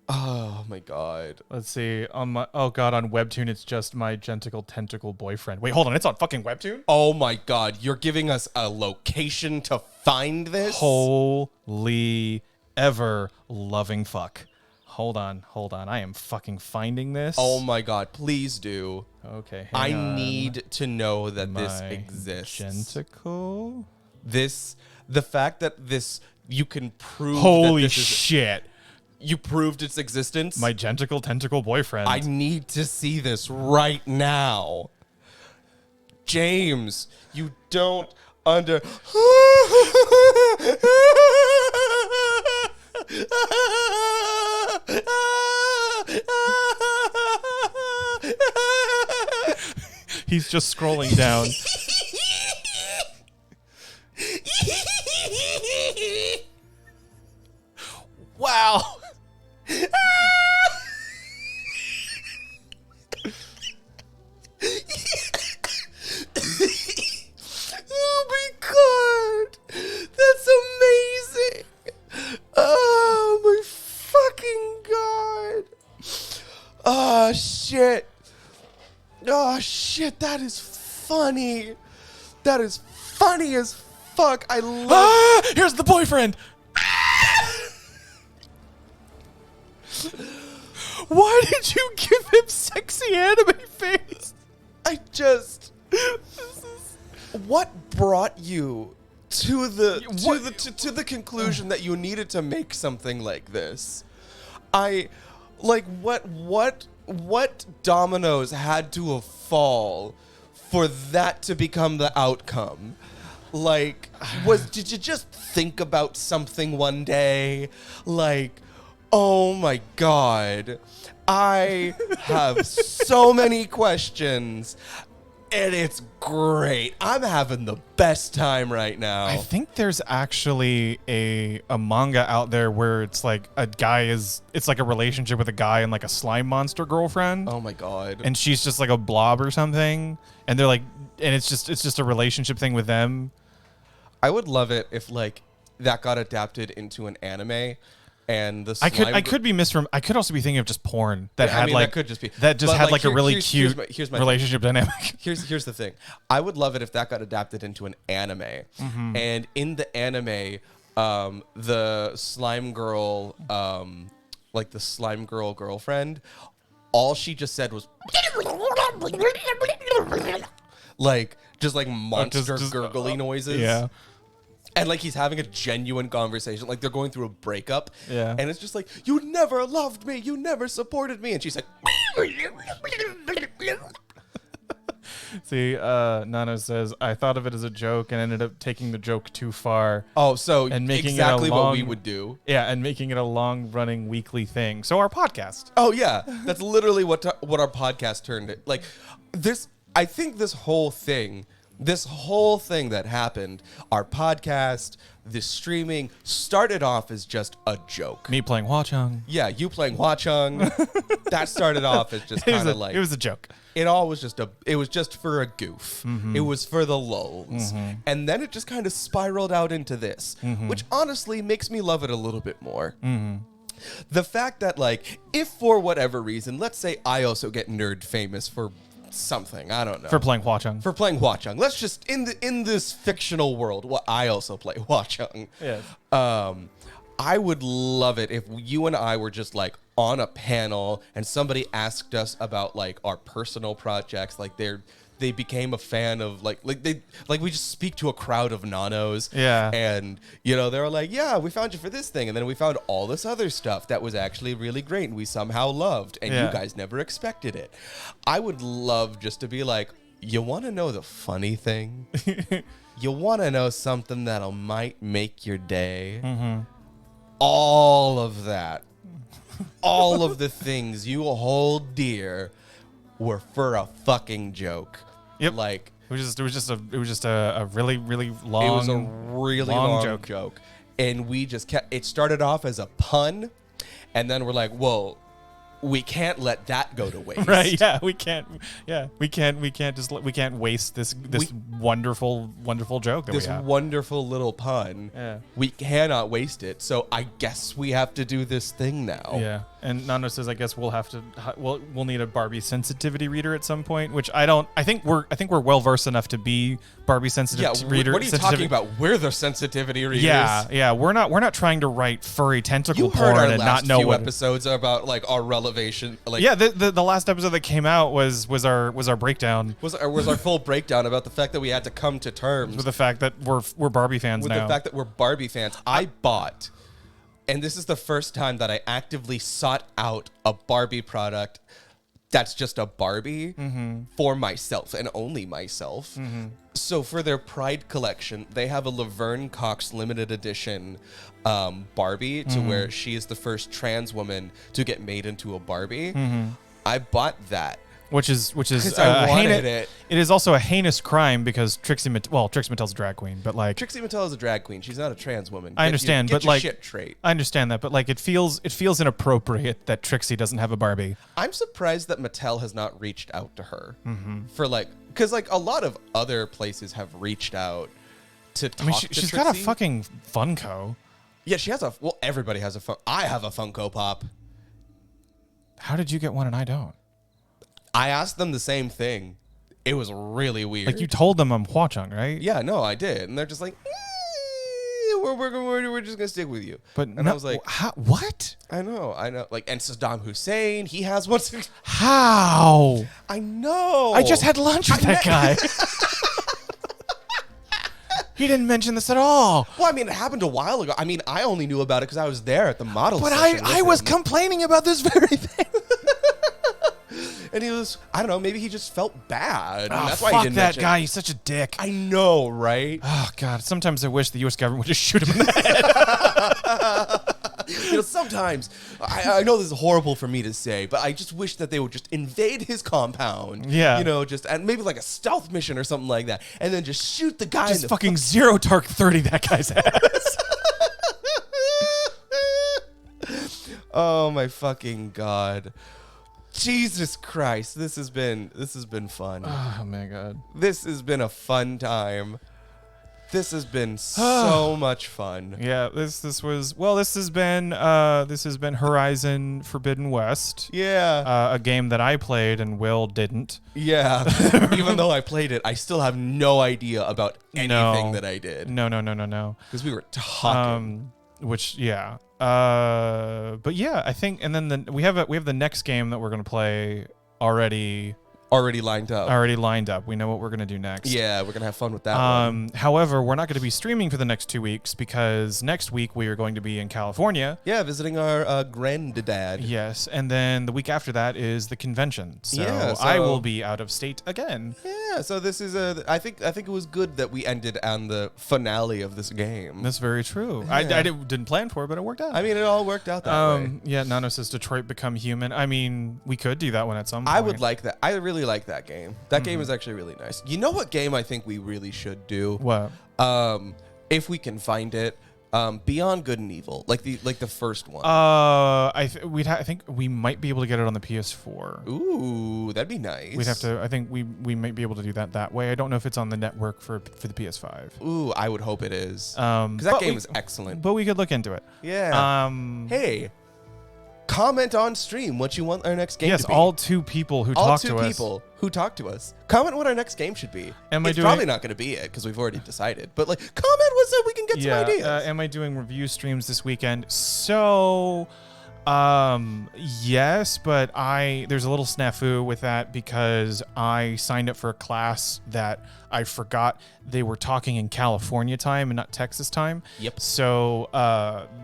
Oh my god. Let's see. On Webtoon it's just my tentacle boyfriend. Wait, hold on. It's on fucking Webtoon? Oh my god. You're giving us a location to find this? Holy ever loving fuck. Hold on. I am fucking finding this. Oh my god. Please do. Okay. I hang on. need to know that this My exists. Genticle? The fact that this, you can prove Holy that this shit. you proved its existence. My tentacle boyfriend. I need to see this right now. James, you don't under. He's just scrolling down. Wow. Oh my god. That's amazing. Oh my fucking god. Oh shit. Oh shit, that is funny. That is funny as fuck. I love Here's the boyfriend. Why did you give him sexy anime face? What brought you to the conclusion that you needed to make something like this? What dominoes had to fall for that to become the outcome? Like, did you just think about something one day? Like, oh my god, I have so many questions, and it's great. I'm having the best time right now. I think there's actually a manga out there where it's like it's like a relationship with a guy and like a slime monster girlfriend. Oh my god. And she's just like a blob or something. And they're like, and it's just a relationship thing with them. I would love it if like that got adapted into an anime. And the I slime could be I could also be thinking of just porn that Yeah, I had mean, like that could just be. that just But, had like, like a really here's cute my relationship dynamic. Here's the thing. I would love it if that got adapted into an anime. Mm-hmm. And in the anime, the slime girl, like the slime girl girlfriend, all she just said was like just like monster gurgly noises. Yeah. And like he's having a genuine conversation, like they're going through a breakup. Yeah. And it's just like, you never loved me, you never supported me, and she's like, See, Nano says, I thought of it as a joke and ended up taking the joke too far. oh, so And making exactly it a what we long- would do. Yeah, and making it a long-running weekly thing. So our podcast. Oh yeah, that's literally what our podcast turned it. Like this, I think this whole thing that happened, our podcast, this streaming, started off as just a joke. Me playing Hwa-Chung. Yeah, you playing Hwa-Chung, that started off as just kind of like It was a joke. it all was just it was just for a goof. It was for the lulz. And then it just kind of spiraled out into this, which honestly makes me love it a little bit more. The fact that like, if for whatever reason, let's say I also get nerd famous for something, I don't know. For playing Hwa-Chung. For playing Hwa-Chung. Let's just in this fictional world, I also play Hwa-Chung. Yes. I would love it if you and I were just like on a panel and somebody asked us about like our personal projects, like they became a fan of like we just speak to a crowd of nanos. Yeah. And you know, they were like, yeah, we found you for this thing, and then we found all this other stuff that was actually really great and we somehow loved, and Yeah. you guys never expected it. I would love just to be like, you want to know the funny thing? You want to know something that'll might make your day? All of that, all of the things you hold dear were for a fucking joke. Yep. Like, It was just a really, really long. it was a really long joke. joke. And we just kept, it started off as a pun, and then we're like, whoa, we can't let that go to waste. Right? Yeah, we can't. Yeah, we can't waste this wonderful joke that This we have. wonderful little pun. Yeah. We cannot waste it. So I guess we have to do this thing now. Yeah, And Nano says, I guess we'll need a Barbie sensitivity reader at some point, which I think we're well versed enough to be Barbie sensitive reader. What are you talking about? We're the sensitivity readers. Yeah. We're not trying to write furry tentacle porn our and not know what episodes about like our relevation. Like the last episode that came out was our breakdown. Was our full breakdown about the fact that we had to come to terms with the fact that we're Barbie fans with now. the fact that we're Barbie fans. I bought, and this is the first time that I actively sought out a Barbie product that's just a Barbie for myself and only myself. So for their Pride collection, they have a Laverne Cox limited edition Barbie to where she is the first trans woman to get made into a Barbie. I bought that. Which is I wanted it. It is also a heinous crime because Trixie Mattel's a drag queen, but like Trixie Mattel is a drag queen. She's not a trans woman. I understand, but like shit straight. I understand that, but like it feels inappropriate that Trixie doesn't have a Barbie. I'm surprised that Mattel has not reached out to her for like, because like a lot of other places have reached out to talk to she's Trixie. got a fucking Funko. Yeah, she has a. Well, everybody has a Funko. I have a Funko Pop. How did you get one and I don't? I asked them the same thing. It was really weird. Like you told them I'm Hua-Chung, right? Yeah, no, I did, and they're just like, we're just gonna stick with you. I was like, what? I know. Like, and Saddam Hussein, he has one. How? I know. I just had lunch with that guy. He didn't mention this at all. Well, I mean, it happened a while ago. I mean, I only knew about it because I was there at the model. But I was complaining about this very thing. And he was, I don't know, maybe he just felt bad. Oh, that's why fuck he didn't that mention guy. He's such a dick. I know, right? Oh, God. Sometimes I wish the U.S. government would just shoot him in the head. Sometimes, I know this is horrible for me to say, but I just wish that they would just invade his compound. Yeah. And maybe like a stealth mission or something like that. And then just shoot the guy in the fucking zero dark 30 that guy's ass. Oh, my fucking God. Jesus Christ, this has been fun. Oh my God. This has been a fun time. This has been so much fun. Yeah, this has been Horizon Forbidden West. Yeah. A game that I played and Will didn't. Yeah. Even though I played it, I still have no idea about anything that I did. No. Because we were talking. But yeah, I think, and then we have the next game that we're gonna play already lined up. We know what we're gonna do next. Yeah, we're gonna have fun with that one. However, we're not gonna be streaming for the next 2 weeks because next week we are going to be in California. Yeah, visiting our granddad. Yes, and then the week after that is the convention. So, so I will be out of state again. Yeah, so this is I think it was good that we ended on the finale of this game. That's very true. Yeah. I didn't plan for it, but it worked out. I mean, it all worked out that way. Yeah, Nano says Detroit Become Human. I mean, we could do that one at some point. I would like that. I really like that game. That game is actually really nice. You know what game I think we really should do? What? If we can find it, Beyond Good and Evil, like the first one. I think we might be able to get it on the PS4. Ooh, that'd be nice. We'd have to. I think we might be able to do that way. I don't know if it's on the network for the PS5. Ooh, I would hope it is. Because that game is excellent. But we could look into it. Yeah. Hey. Comment on stream what you want our next game to be. Yes, all two people who talk to us. All two people who talk to us. Comment what our next game should be. It's probably not going to be it because we've already decided. But like, comment what so we can get some ideas. Am I doing review streams this weekend? So, yes, but there's a little snafu with that because I signed up for a class that I forgot they were talking in California time and not Texas time. Yep. So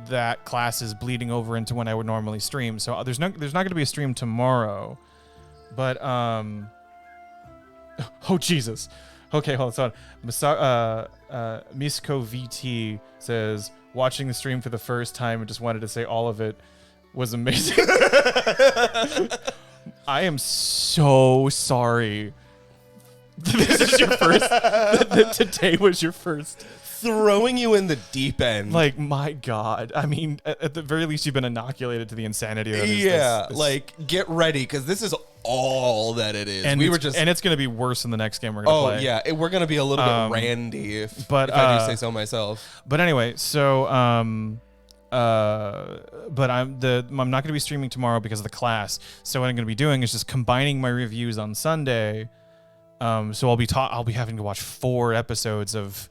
that class is bleeding over into when I would normally stream. So there's not going to be a stream tomorrow. But oh Jesus. Okay, hold on. Misko VT says watching the stream for the first time and just wanted to say all of it was amazing. I am so sorry. This is your first. Today was your first. Throwing you in the deep end. Like, my God. I mean, at the very least, you've been inoculated to the insanity that is this. Like, get ready, because this is all that it is. And it's going to be worse than the next game we're going to play. Oh, yeah. We're going to be a little bit randy if I do say so myself. But anyway, so but I'm not going to be streaming tomorrow because of the class. So what I'm going to be doing is just combining my reviews on Sunday. So I'll be having to watch 4 episodes of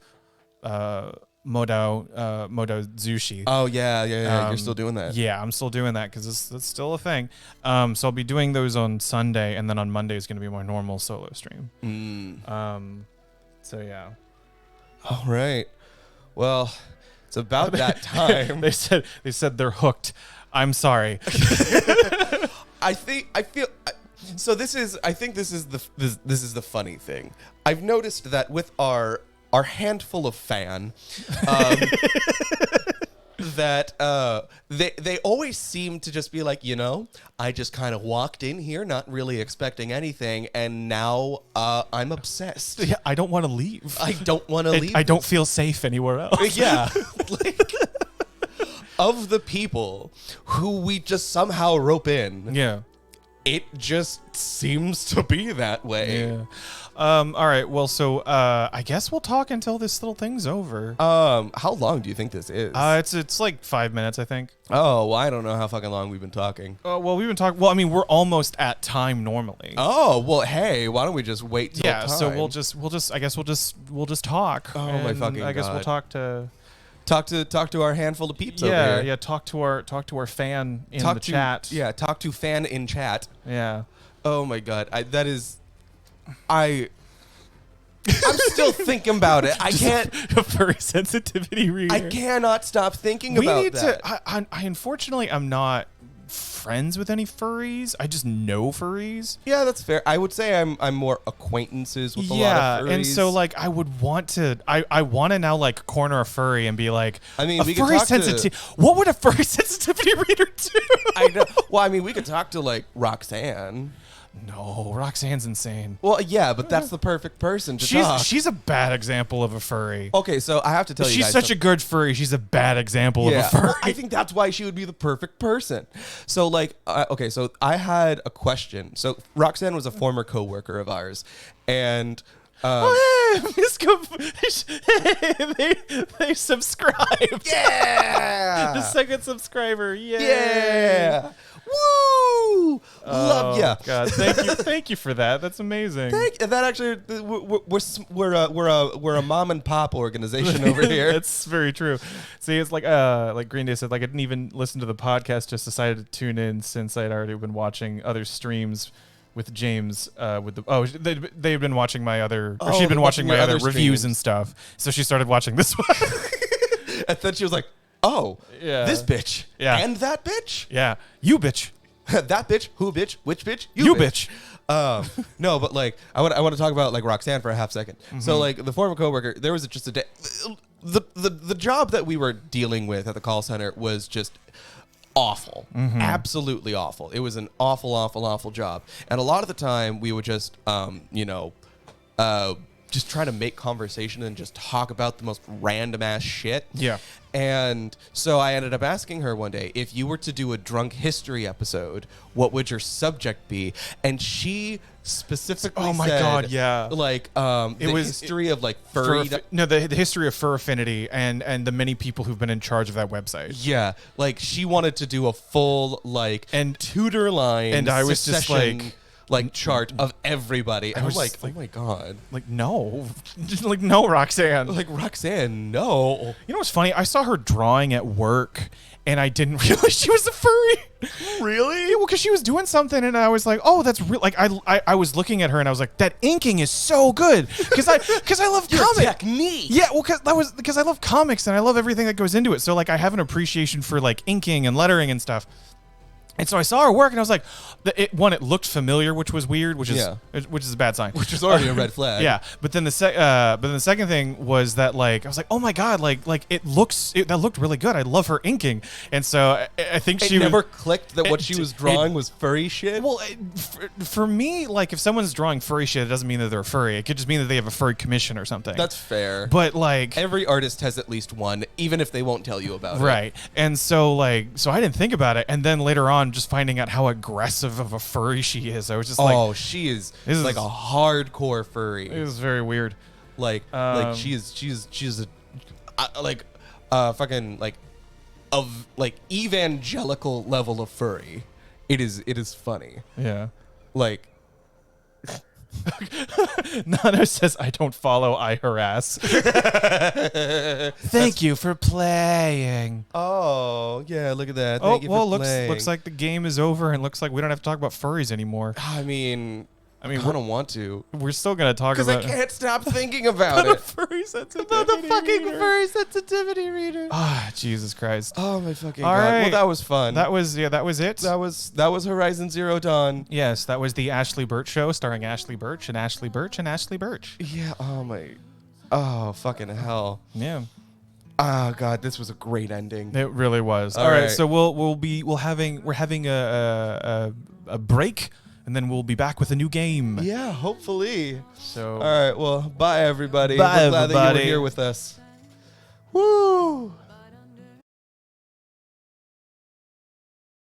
Modo Zushi. Oh yeah. You're still doing that. Yeah, I'm still doing that because that's still a thing. So I'll be doing those on Sunday, and then on Monday is going to be my normal solo stream. So yeah. All right. Well, it's about that time. they said they're hooked. I'm sorry. I think this is the funny thing. I've noticed that with our handful of fan, that they always seem to just be like, I just kind of walked in here not really expecting anything, and now I'm obsessed. Yeah, I don't want to leave. I don't want to leave. I don't feel safe anywhere else. Yeah. Like, of the people who we just somehow rope in. Yeah. It just seems to be that way. Yeah. All right. Well, so I guess we'll talk until this little thing's over. How long do you think this is? It's like 5 minutes, I think. Oh, well, I don't know how fucking long we've been talking. Well, we've been talking. Well, I mean, we're almost at time normally. Oh, well, hey, why don't we just wait till time? So we'll just. I guess we'll just talk. Oh my fucking God. I guess we'll talk to our handful of peeps over here. Yeah. Talk to our fan in the chat. Yeah, talk to fan in chat. Yeah. Oh my God, I'm still thinking about it. I can't. A furry sensitivity reader. I cannot stop thinking about that. I unfortunately, I'm not friends with any furries. I just know furries. Yeah, that's fair. I would say I'm more acquaintances with a lot of furries. And so like I would want to. I want to now like corner a furry and be like, I mean, we furry could talk what would a furry sensitivity reader do? I know. Well, I mean, we could talk to like Roxanne. No, Roxanne's insane. Well, yeah, but that's the perfect person to talk. She's a bad example of a furry. Okay, so I have to tell you guys. She's such a good furry. She's a bad example of a furry. Well, I think that's why she would be the perfect person. So, like, okay, so I had a question. So Roxanne was a former coworker of ours, and they subscribed. Yeah, the second subscriber. Yeah. Woo! Love ya. God, thank you for that. That's amazing. That actually, we're a mom and pop organization over here. That's very true. See, it's like Green Day said, like I didn't even listen to the podcast, just decided to tune in since I'd already been watching other streams with James. They've been watching my other. Or she'd been watching my other reviews and stuff. So she started watching this one. And then she was like, "Oh, yeah, this bitch, and that bitch, you bitch, that bitch, who bitch, which bitch, you bitch." No, but like I want to talk about like Roxanne for a half second. Mm-hmm. So like the former coworker, there was just a day. The job that we were dealing with at the call center was just awful, absolutely awful. It was an awful job, and a lot of the time we would just just try to make conversation and just talk about the most random ass shit. Yeah. And so I ended up asking her one day, if you were to do a drunk history episode, what would your subject be? And she specifically oh my said, God, yeah. Like the history of like furry. The history of Fur Affinity and the many people who've been in charge of that website. Yeah. Like she wanted to do a full like tutor line. And I was just like chart of everybody. I was like, oh my God. Like, no. Just like, no, Roxanne. Like, Roxanne, no. You know what's funny? I saw her drawing at work, and I didn't realize she was a furry. Really? Yeah, well, because she was doing something, and I was like, oh, that's real. Like, I was looking at her, and I was like, that inking is so good. Because I love comics. Technique. Yeah, well, because I love comics, and I love everything that goes into it. So, like, I have an appreciation for, like, inking and lettering and stuff. And so I saw her work, and I was like, it looked familiar, which was weird, which is a bad sign. Which is already a red flag. Yeah, but then the second thing was that like I was like, oh my God, like that looked really good. I love her inking, and so I think she never clicked that what she was drawing was furry shit. Well, for me, like if someone's drawing furry shit, it doesn't mean that they're furry. It could just mean that they have a furry commission or something. That's fair. But like every artist has at least one, even if they won't tell you about it. Right, and so I didn't think about it, and then later on, just finding out how aggressive of a furry she is, I was just like, oh, she is like a hardcore furry. It was very weird. Like she's a fucking like of like evangelical level of furry. It is funny. Yeah. Like, Nano says, I don't follow, I harass. Thank you for playing. oh yeah, look at that. Oh, Thank you well, for playing. looks like the game is over, and looks like we don't have to talk about furries anymore. I mean, I mean, kind of want to We're still going to talk because I about can't stop thinking about it. furry sensitivity. About the fucking furry sensitivity reader. Ah, Jesus Christ. Oh my fucking All god! right. Well, that was fun. That was it. that was Horizon Zero Dawn. Yes, that was the Ashley Birch Show, starring Ashley Birch and Ashley Birch and Ashley Birch. Yeah. Oh my. Oh fucking hell. Yeah, Oh god, this was a great ending. it really was. All All right, right. so we're having a break, and then we'll be back with a new game. Yeah, hopefully. So All right. Well, bye everybody. Bye, We're glad that you everybody. were here with us. Woo.